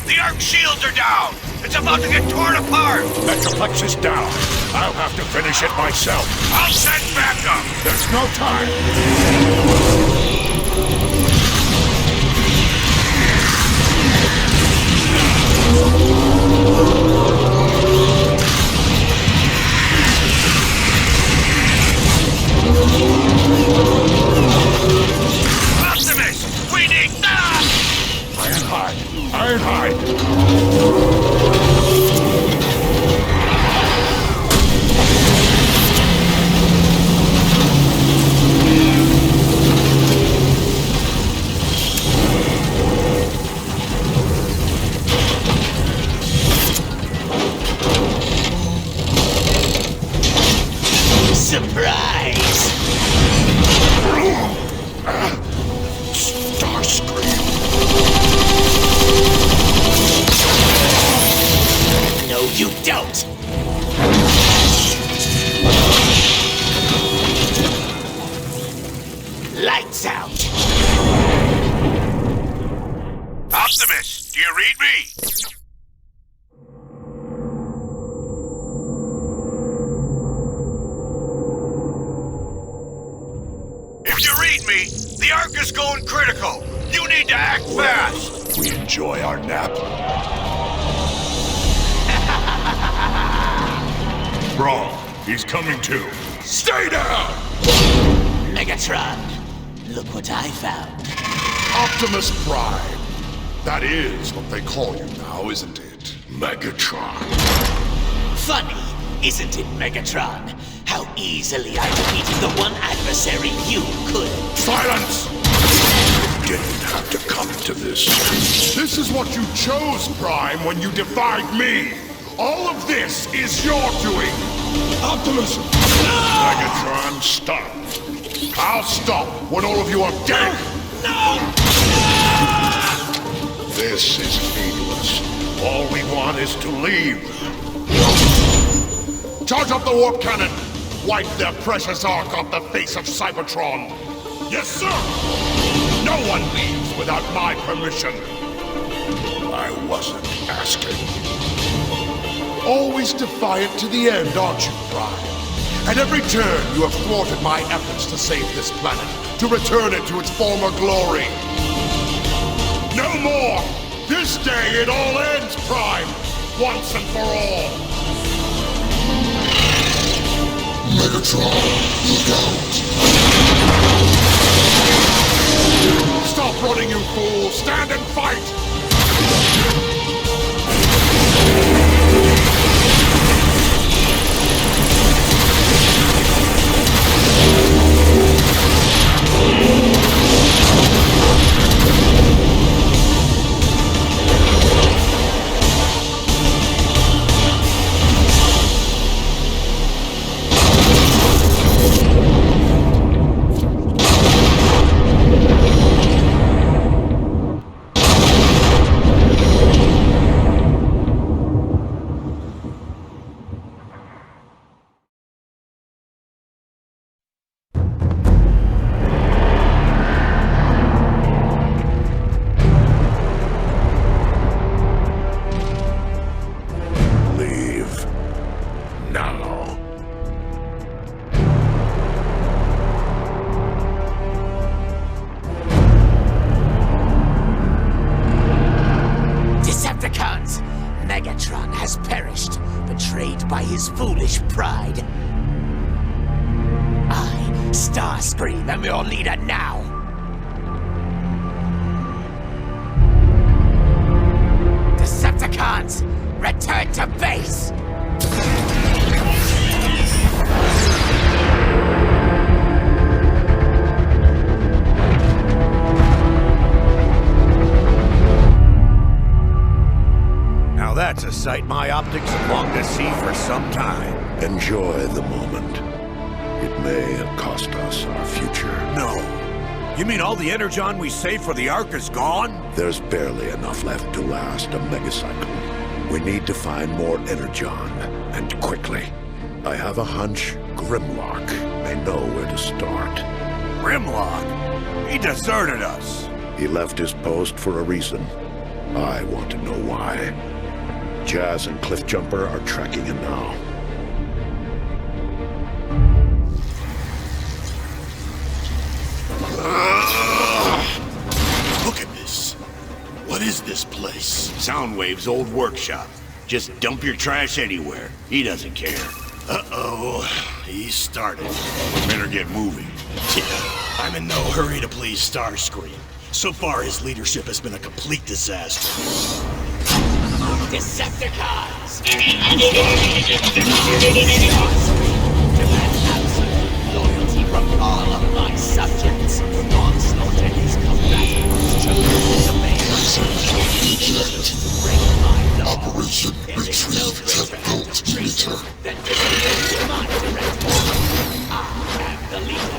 The Ark shields are down! It's about to get torn apart! Metroplex is down. I'll have to finish it myself. I'll send backup! There's no time! Optimus! We need that! Ironhide! Ironhide! Surprise! Starscream! No, you don't! Lights out! Optimus, do you read me? If you read me, the Ark is going critical. You need to act fast! We enjoy our nap. Wrong. He's coming too. Stay down! Megatron, look what I found. Optimus Prime. That is what they call you now, isn't it? Megatron. Funny, isn't it, Megatron? How easily I defeated the one adversary you couldn't. Silence! Didn't have to come to this. This is what you chose, Prime, when you defied me! All of this is your doing! Optimus! Megatron, stop! I'll stop when all of you are dead! No! This is needless. All we want is to leave. Charge up the warp cannon! Wipe their precious ark off the face of Cybertron! Yes, sir! No one leaves without my permission! I wasn't asking. Always defiant to the end, aren't you, Prime? At every turn, you have thwarted my efforts to save this planet, to return it to its former glory. No more! This day it all ends, Prime! Once and for all! Megatron, look out! Stop running, you fool! Stand and fight! Megatron has perished, betrayed by his foolish pride. I, Starscream, am your leader now. Decepticons, return to base! That's a sight my optics have longed to see for some time. Enjoy the moment. It may cost us our future. No. You mean all the energon we saved for the Ark is gone? There's barely enough left to last a megacycle. We need to find more energon, and quickly. I have a hunch Grimlock may know where to start. Grimlock? He deserted us. He left his post for a reason. I want to know why. Jazz and Cliffjumper are tracking him now. Look at this. What is this place? Soundwave's old workshop. Just dump your trash anywhere. He doesn't care. Uh-oh. He started. We better get moving. Yeah, I'm in no hurry to please Starscream. So far, his leadership has been a complete disaster. Decepticons! Loyalty from all of my subjects. Onslaught and his combatants. Break my law. Operation Retrieve Tech-Built Meter. Then disobey my directive. I am the leader.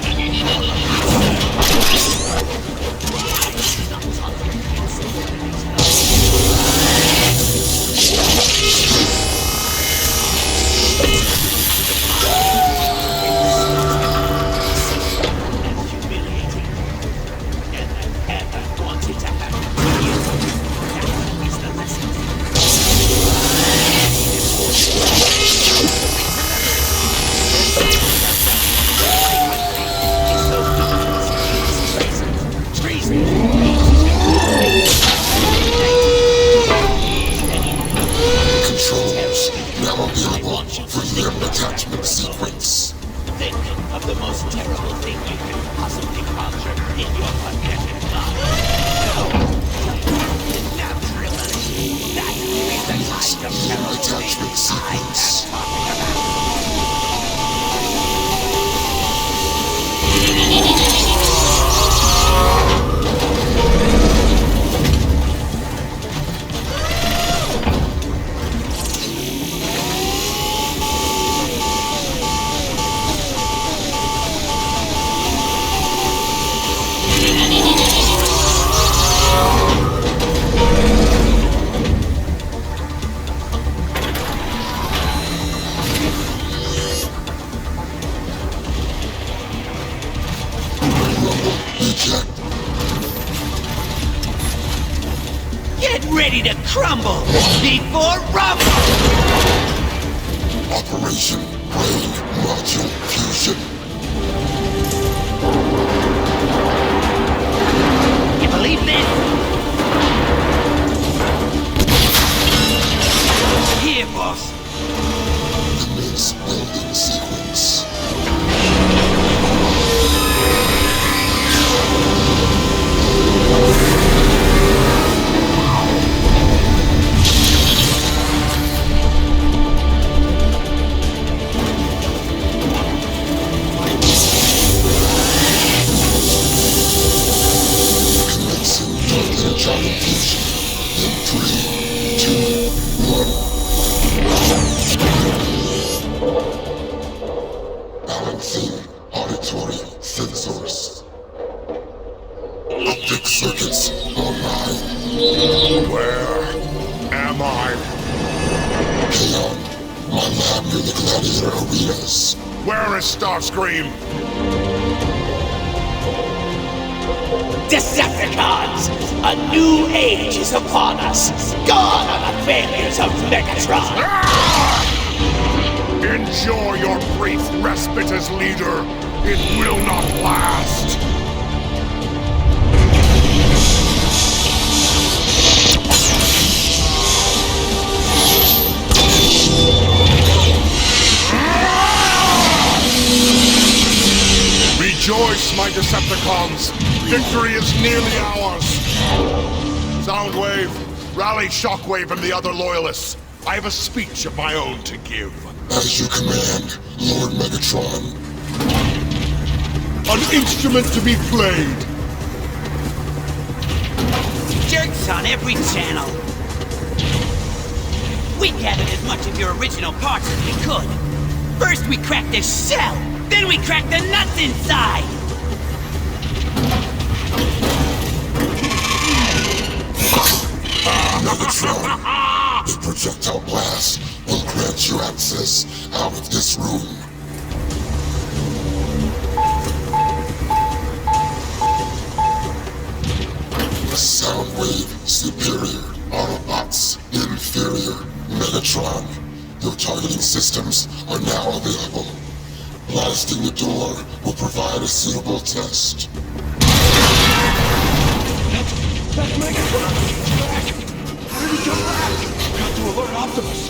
in your protected mind. Naturally, that is the kind of terrible thing I am talking about. Get ready to crumble before rumble! Operation Brain Module Fusion. You believe this? Here, boss. Commence welding sequence. Balancing auditory sensors. Optic circuits online. Where am I? Peon, my lab near the gladiator arenas. Where is Starscream? Decepticons! A new age is upon us! Gone are the failures of Megatron! Enjoy your brief respite as leader. It will not last. Rejoice, my Decepticons! Victory is nearly ours! Soundwave, rally Shockwave and the other loyalists. I have a speech of my own to give. As you command, Lord Megatron. An instrument to be played. Jerks on every channel. We gathered as much of your original parts as we could. First we cracked the shell, then we cracked the nuts inside. Megatron, the projectile blast will grant you access out of this room. Soundwave superior, Autobots inferior. Megatron, your targeting systems are now available. Blasting the door will provide a suitable test. That's Megatron! He's back! How did he come back? Got to alert Optimus.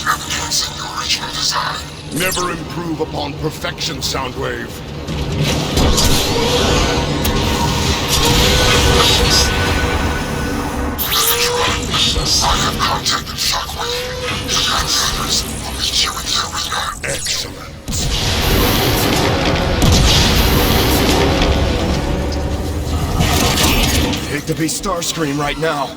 Enhancing your original design. Never improve upon perfection, Soundwave. I have contacted Shockwave. The translators will meet you in the arena. Excellent. Hate to be Starscream right now.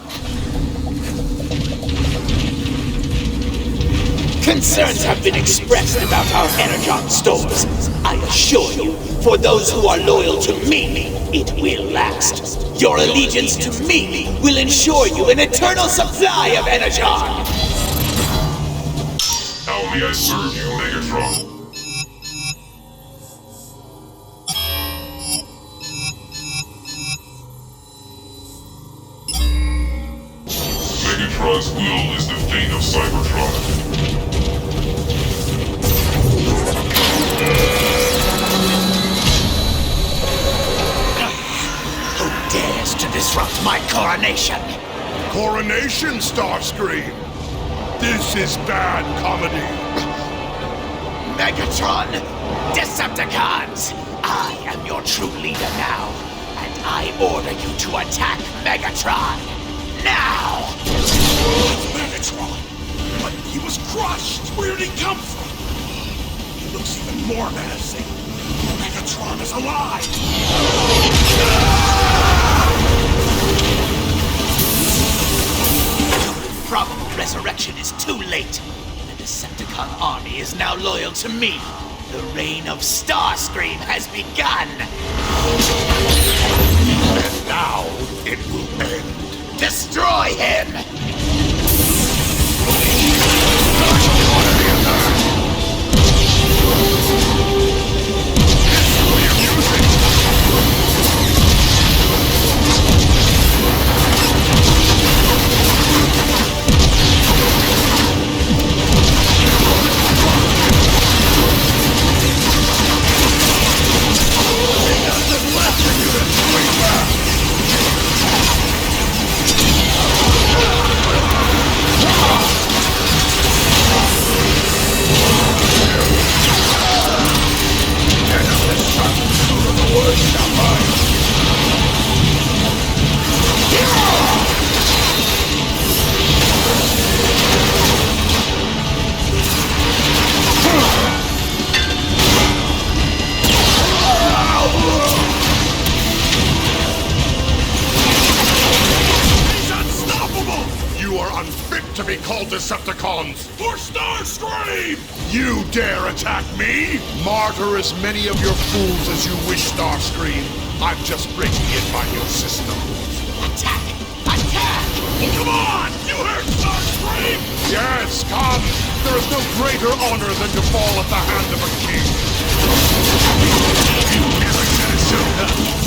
Concerns have been expressed about our Energon stores. I assure you, for those who are loyal to me, it will last. Your allegiance to me will ensure you an eternal supply of Energon. How may I serve you, Megatron? Megatron's will is the fate of Cybertron. Who dares to disrupt my coronation? Coronation, Starscream! This is bad comedy. Megatron! Decepticons! I am your true leader now, and I order you to attack Megatron! Now! Megatron! But he was crushed! Where did he come from? He looks even more menacing. Megatron is alive! Your improbable resurrection is too late. The Decepticon army is now loyal to me. The reign of Starscream has begun! And now, it will end. Destroy him! To be called Decepticons! For Starscream! You dare attack me? Martyr as many of your fools as you wish, Starscream. I'm just breaking in my new system. Attack! Attack! Come on! You heard Starscream! Yes, come! There is no greater honor than to fall at the hand of a king. You never should have showed up!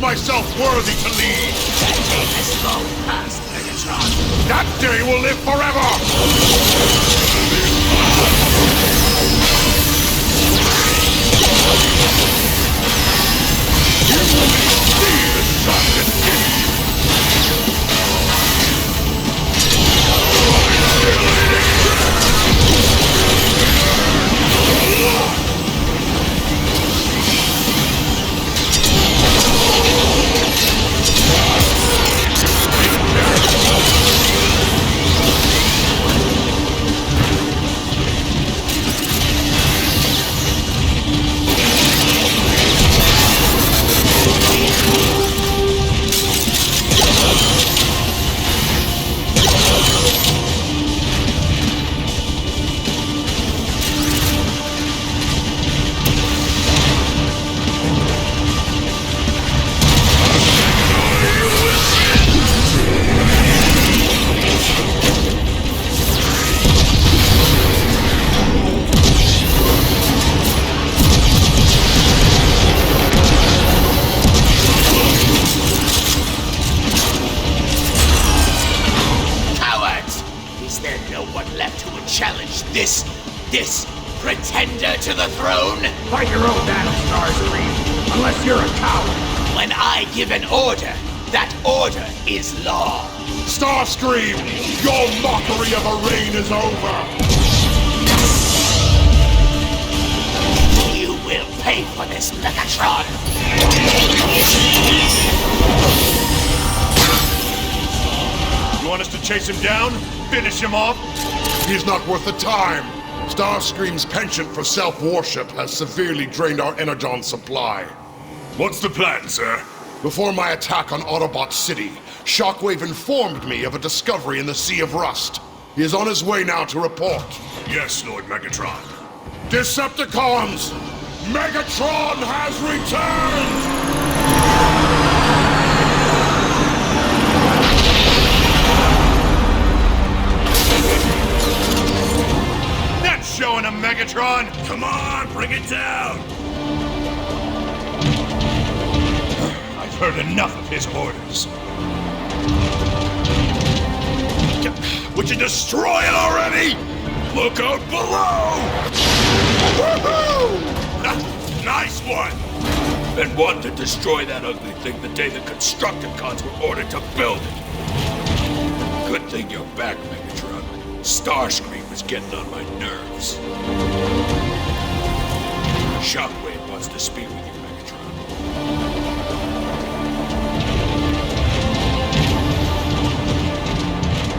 myself worthy to lead. That day is long past, Megatron. That day will live forever! You may see the sun and this pretender to the throne? Fight your own battle, Starscream, unless you're a coward. When I give an order, that order is law. Starscream, your mockery of a reign is over. You will pay for this, Megatron. You want us to chase him down? Finish him off? He's not worth the time. Starscream's penchant for self-worship has severely drained our energon supply. What's the plan, sir? Before my attack on Autobot City, Shockwave informed me of a discovery in the Sea of Rust. He is on his way now to report. Yes, Lord Megatron. Decepticons! Megatron has returned! That's showing him, Megatron! Come on, bring it down! I've heard enough of his orders. Would you destroy it already? Look out below! Woohoo! Nice one! And one to destroy that ugly thing the day the Constructicons were ordered to build it. Good thing you're back, Megatron. Starscream is getting on my nerves. Shockwave wants to speak with you, Megatron.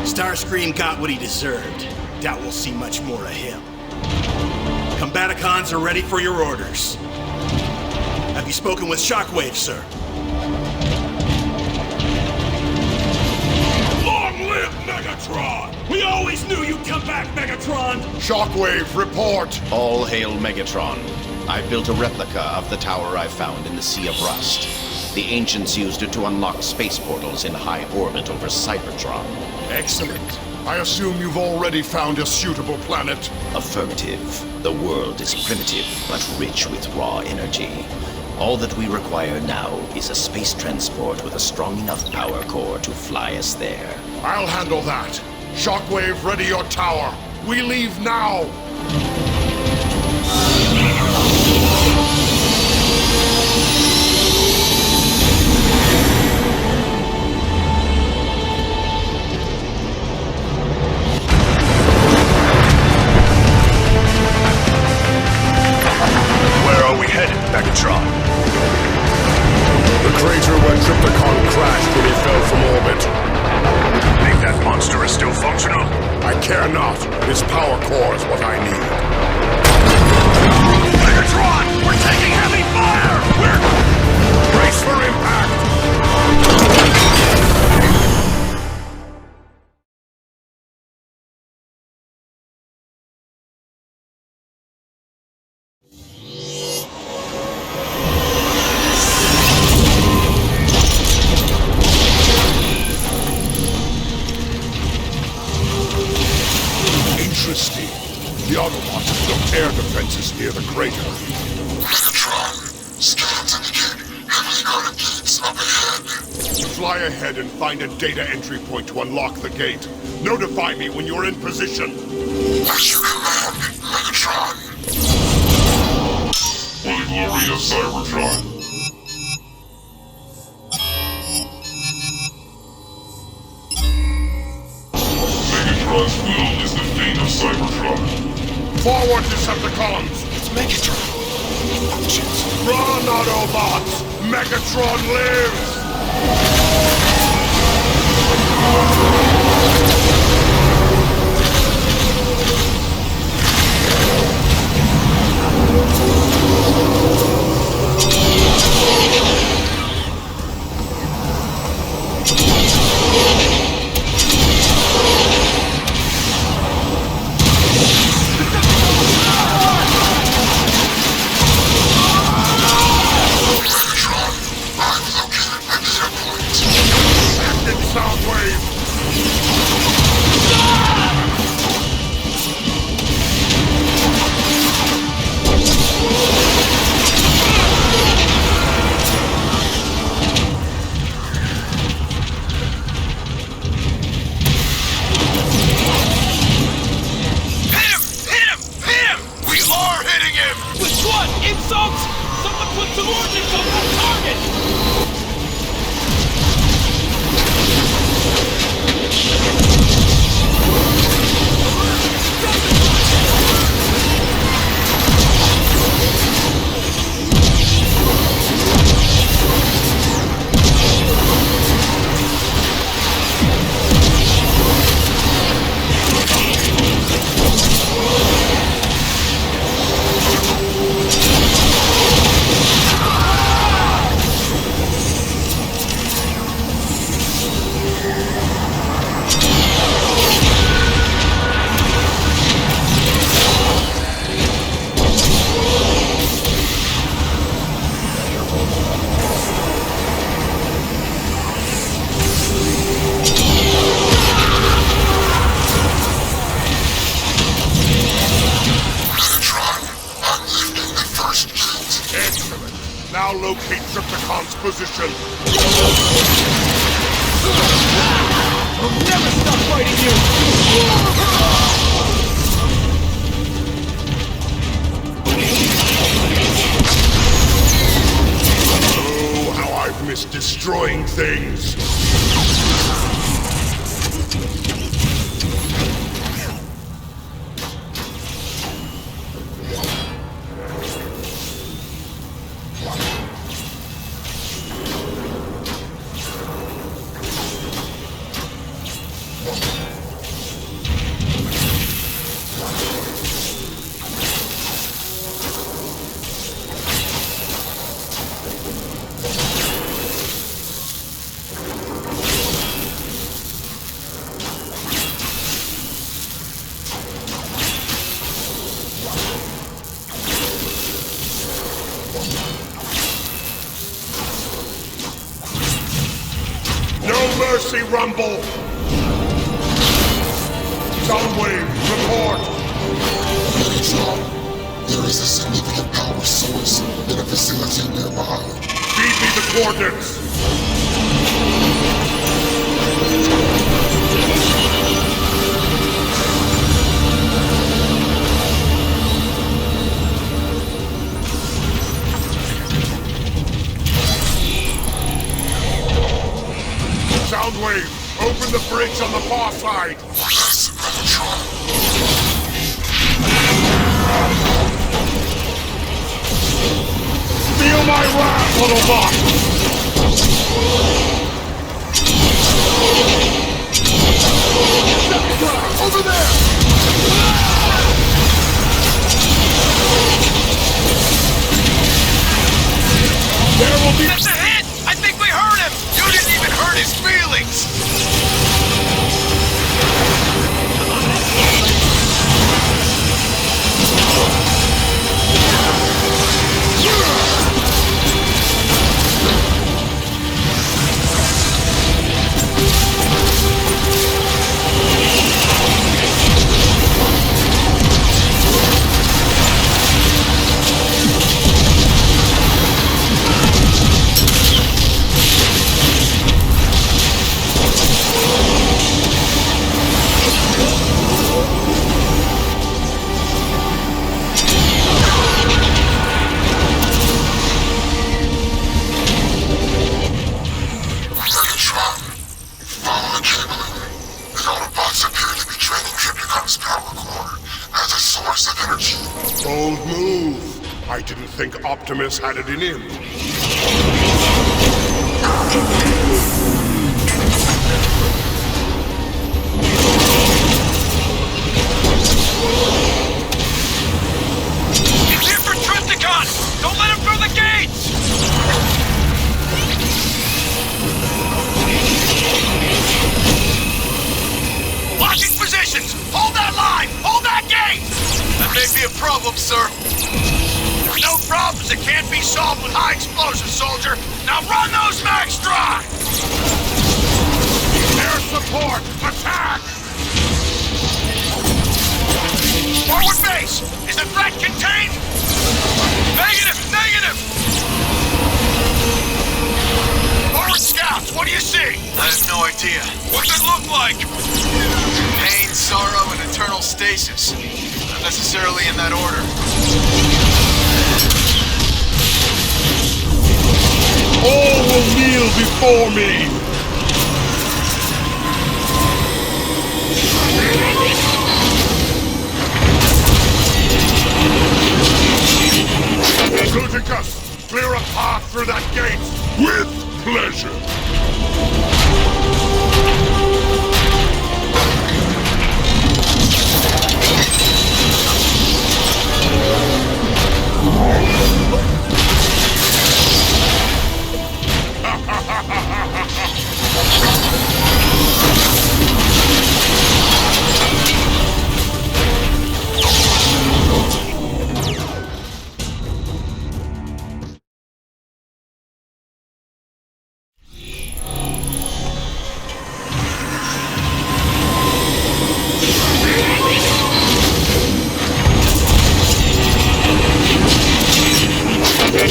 Starscream got what he deserved. Doubt we'll see much more of him. Combaticons are ready for your orders. Have you spoken with Shockwave, sir? Long live Megatron! We always knew you'd come back, Megatron! Shockwave, report! All hail Megatron. I built a replica of the tower I found in the Sea of Rust. The ancients used it to unlock space portals in high orbit over Cybertron. Excellent. I assume you've already found a suitable planet? Affirmative. The world is primitive, but rich with raw energy. All that we require now is a space transport with a strong enough power core to fly us there. I'll handle that. Shockwave, ready your tower. We leave now! Where are we headed, Megatron? The crater where Trypticon crashed when he fell from orbit. Think that monster is still functional? I care not. His power core is what I need. Megatron! We're taking heavy fire! Brace for impact! Interesting. The Autobots have built air defenses near the crater. Megatron, scans indicate heavily guarded gates up ahead. Fly ahead and find a data entry point to unlock the gate. Notify me when you're in position. As you command, Megatron. For the glory of Cybertron. Megatron's will is the fate of Cybertron. Forward, Decepticons! It's Megatron. He functions. Run, Autobots! Megatron lives! assaults! Someone put some ordnance on that target! Now locate Trypticon's position. I'll never stop fighting you! Oh, how I've missed destroying things! Mercy Rumble! Soundwave, report! MEGATRON, there is a significant power source in a facility nearby. Feed me the coordinates! Soundwave, open the bridge on the far side! Yes, MEGATRON. Feel my wrath, little bot! Over there! There will be— That's a hit! I think we hurt him! You didn't even hurt his feelings! Bold move. I didn't think Optimus had it in him. He's here for Trypticon! Don't let him through the gates! Locking positions! Hold that line! Hold that gate! That may be a problem, sir. No problems that can't be solved with high explosives, soldier. Now run those mags dry! Air support! Attack! Forward base! Is the threat contained? Negative! Negative! Forward scouts, what do you see? I have no idea. What's it look like? Pain, sorrow, and eternal stasis. Not necessarily in that order. before me! Ludicus, clear a path through that gate! With pleasure!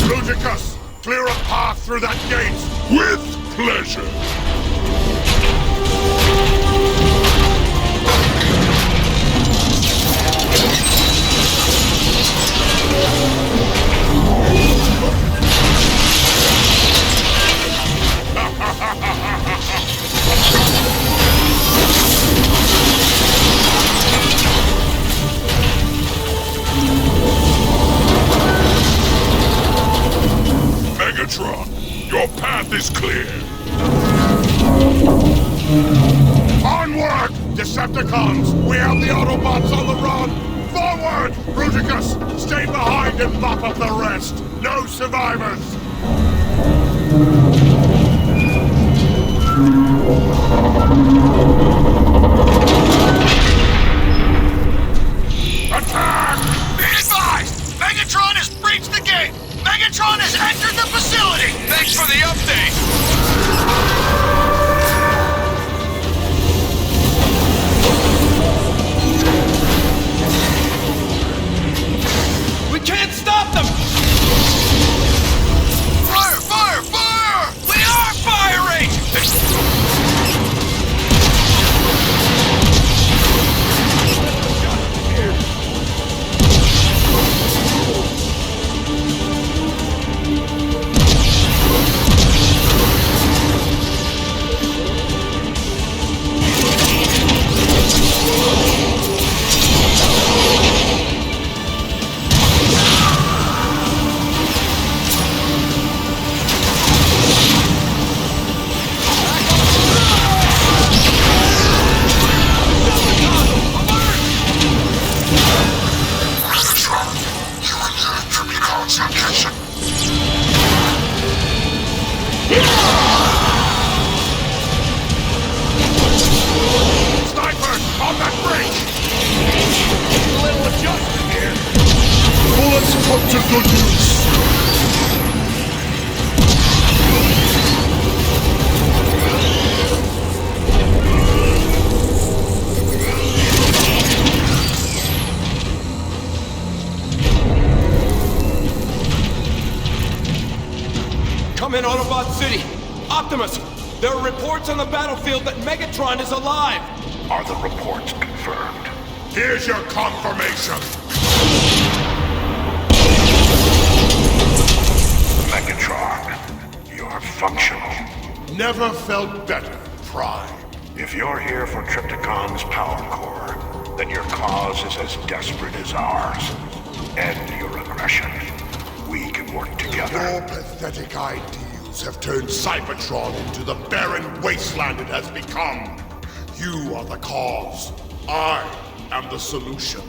Ludicus, clear a path through that gate! With pleasure! Megatron, your path is clear. Onward, Decepticons! We have the Autobots on the run! Forward! Bruticus, stay behind and mop up the rest! No survivors! Attack! Be advised! Megatron has breached the gate! Megatron has entered the facility! Thanks for the update! We can't stop them! Fire! Fire! Fire! We are firing! Put to good use! Come in, Autobot City! Optimus! There are reports on the battlefield that Megatron is alive! Are the reports confirmed? Here's your confirmation! Megatron, you're functional. Never felt better, Prime. If you're here for Trypticon's power core, then your cause is as desperate as ours. End your aggression. We can work together. Your pathetic ideals have turned Cybertron into the barren wasteland it has become. You are the cause. I am the solution.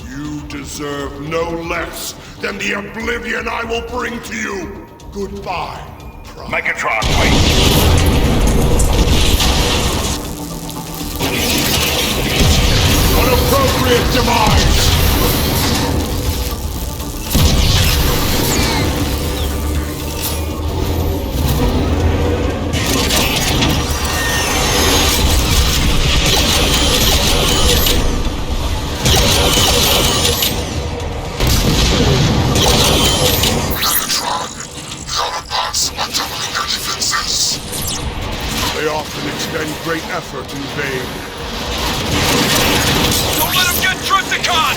You deserve no less than the oblivion I will bring to you. Goodbye, Prime. Megatron, wait! An appropriate demise! They often expend great effort in vain. Don't let him get Trypticon!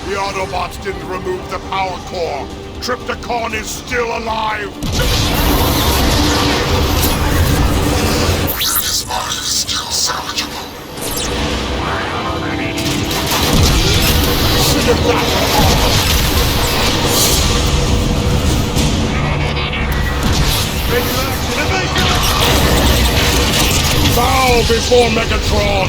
The Autobots didn't remove the power core. Trypticon is still alive! His body is still salvageable. Bow before Megatron!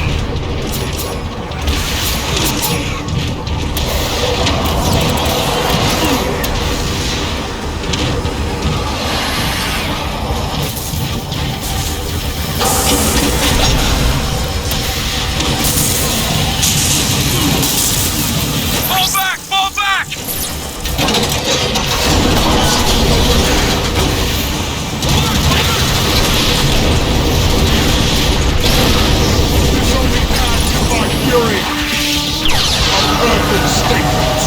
Fall back! This only adds to my fury! A perfect statement!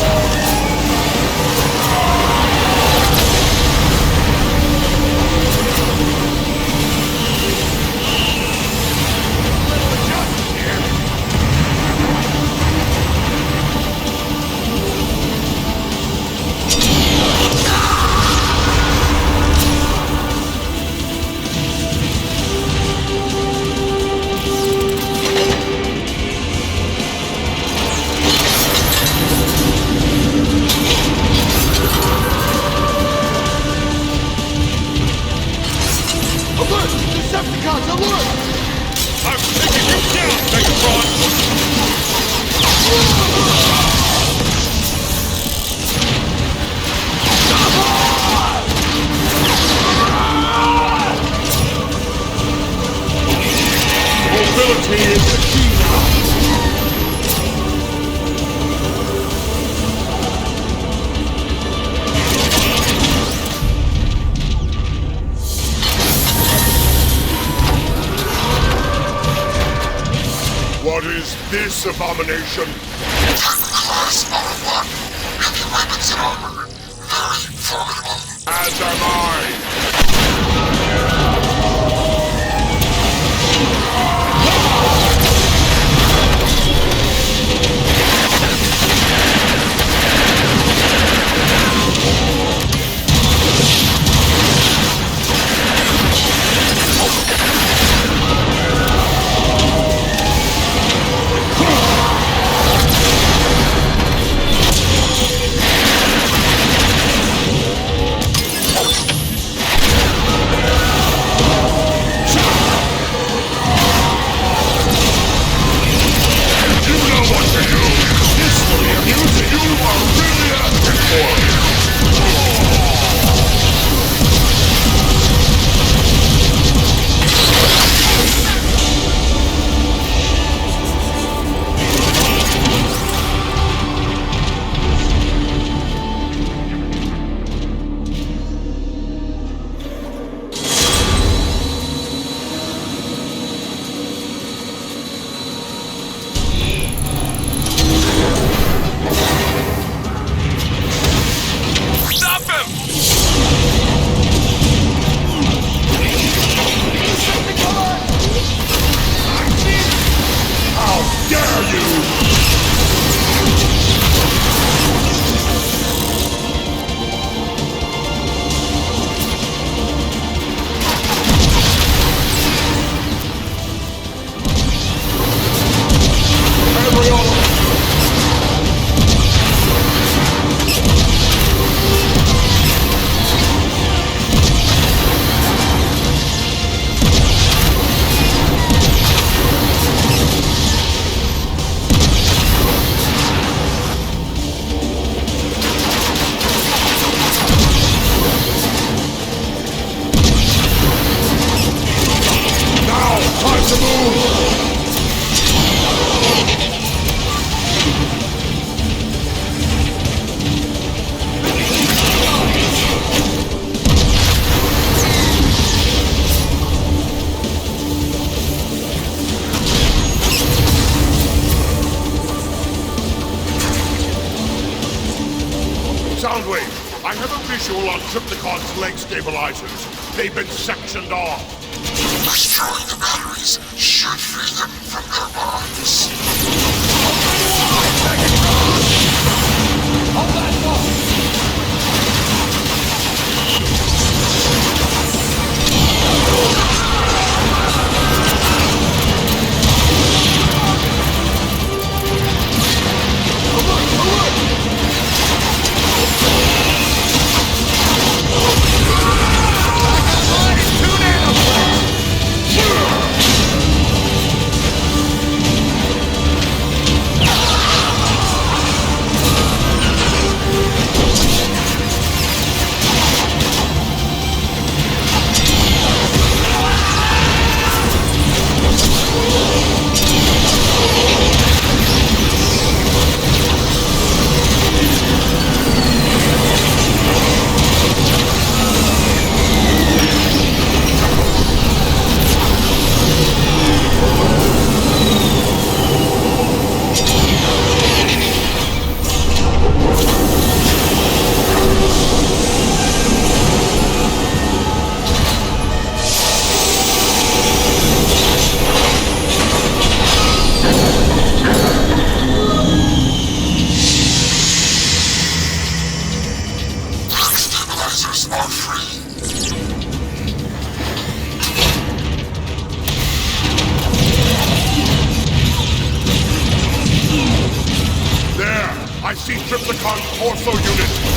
Alert! Decepticons, alert! I'm taking you down, Megatron! Mobility is the key now! What is this abomination? Class R1. Heavy weapons and armor. Very formidable. As am I! Soundwave, I have a visual on Trypticon's leg stabilizers. They've been sectioned off. Destroying the batteries should free them from their bonds. Megatron! Decepticon torso unit!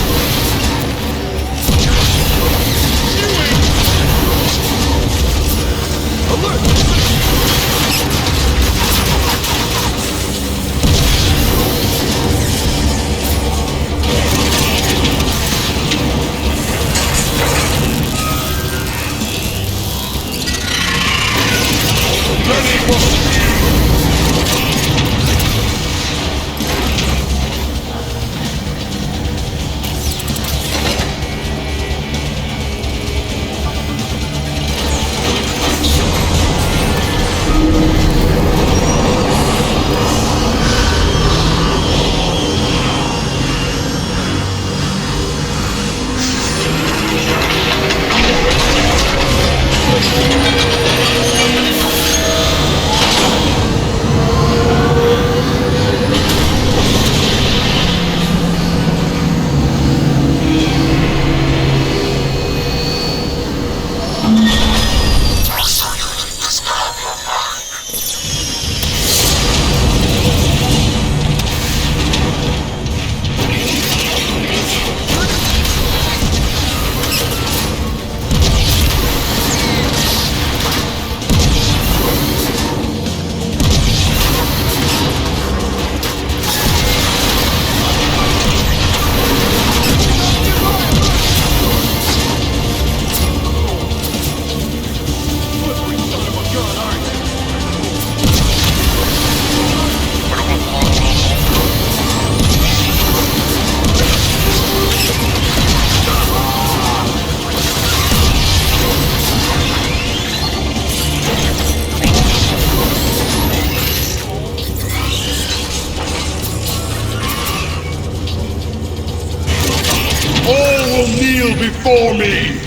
Before me!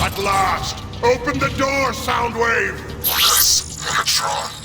At last! Open the door, Soundwave! Yes, MEGATRON.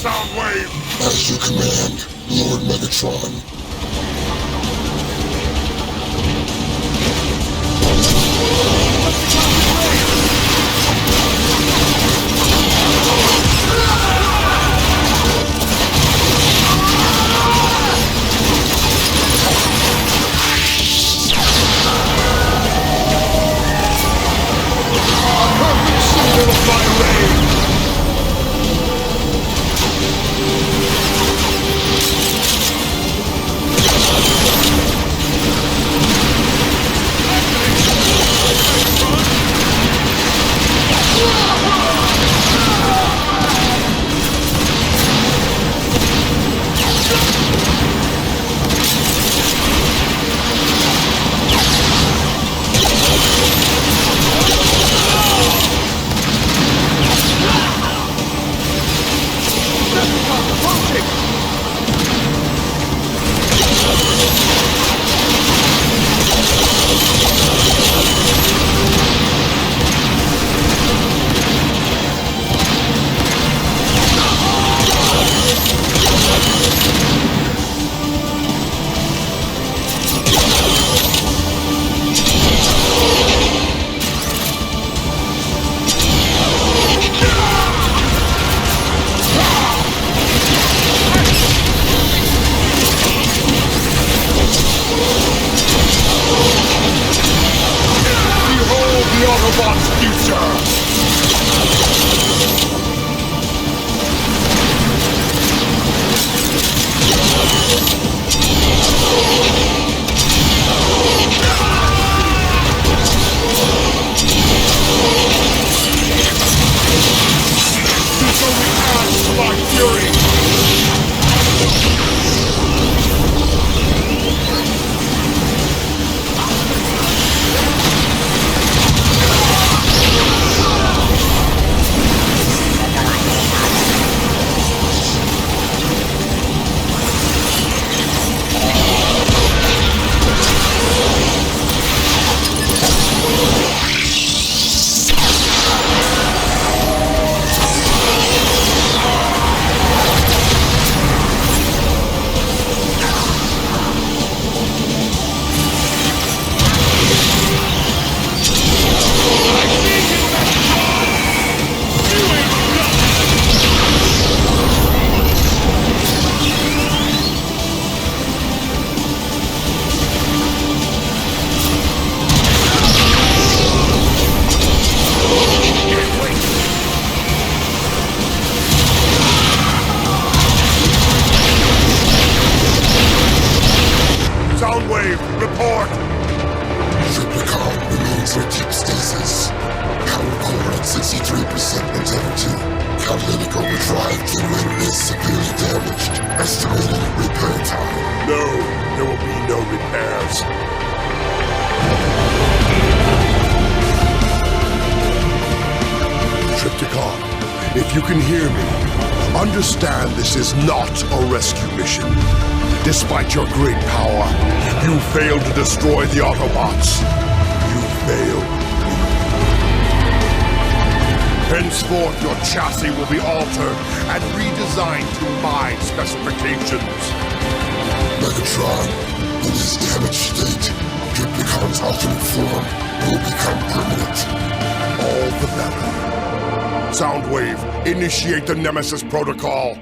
Soundwave! As you command, Lord MEGATRON. estimated repair time. No, there will be no repairs. Triptychon, if you can hear me, understand this is not a rescue mission. Despite your great power, you failed to destroy the Autobots. You failed me. Henceforth, your chassis will be altered and redesigned to my specifications. Megatron, in his damaged state, Triptychon's alternate form will become permanent. All the better. Soundwave, initiate the Nemesis Protocol.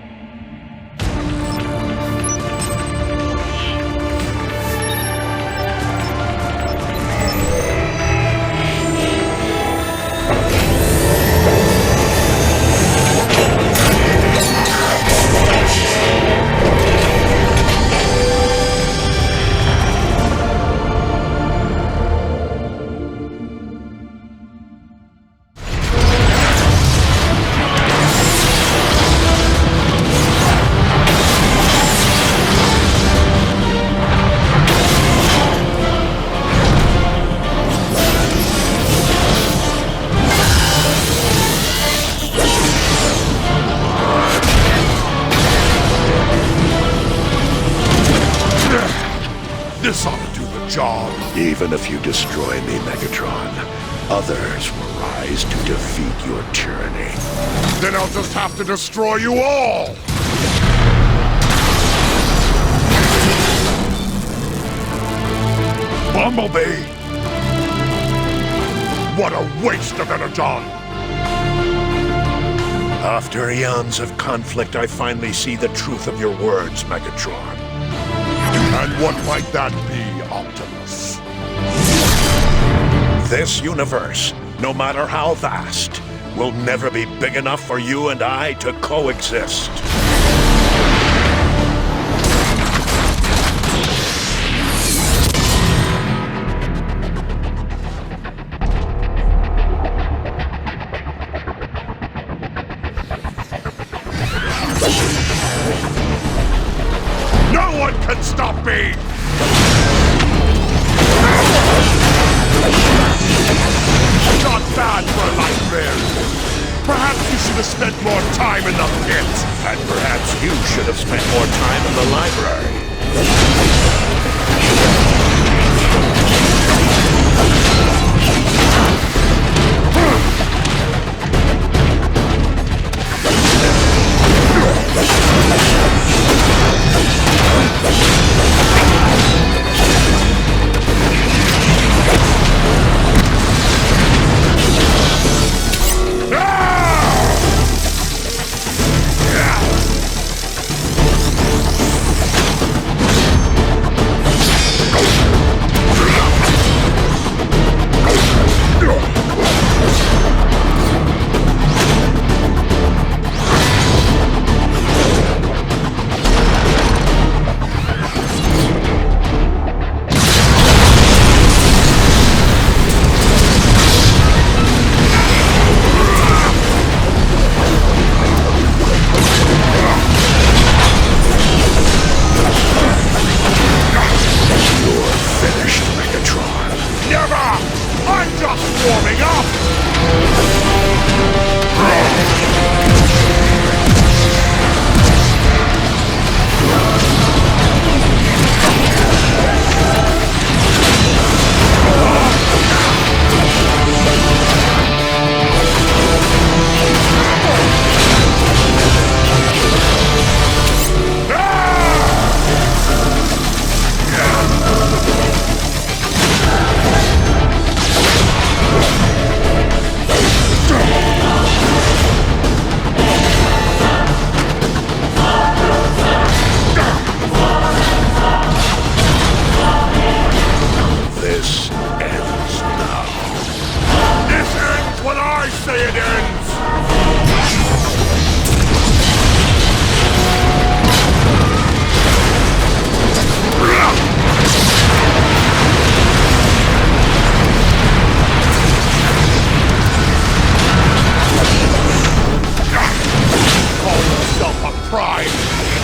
This ought to do the job. Even if you destroy me, Megatron, others will rise to defeat your tyranny. Then I'll just have to destroy you all! Bumblebee! What a waste of Energon! After eons of conflict, I finally see the truth of your words, Megatron. And what might that be, Optimus? This universe, no matter how vast, will never be big enough for you and I to coexist. No one can stop me! Not bad for a nightmare. Perhaps you should have spent more time in the pit. And perhaps you should have spent more time in the library.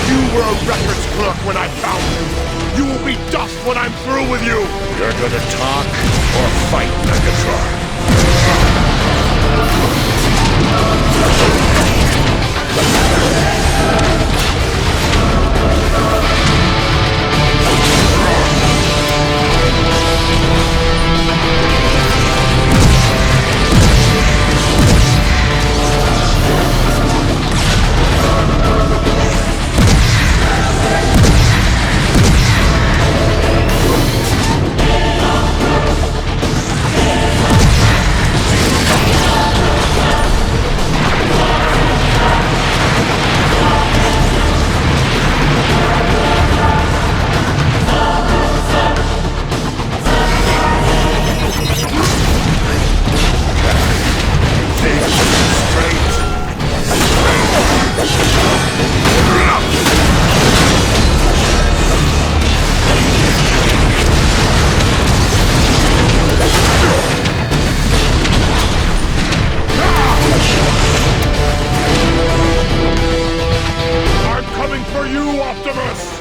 You were a to talk or fight, Megatron? I'm coming for you, Optimus!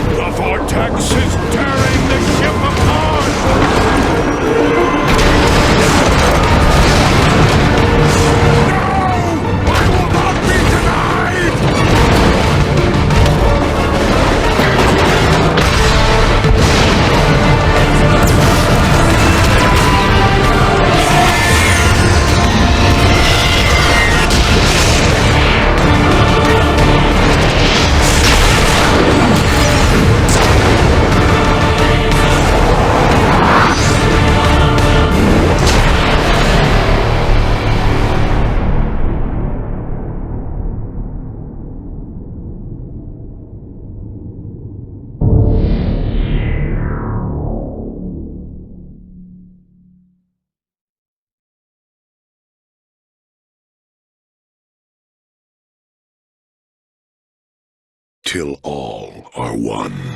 The vortex is tearing the ship apart! No! I will not be denied! Till all are one.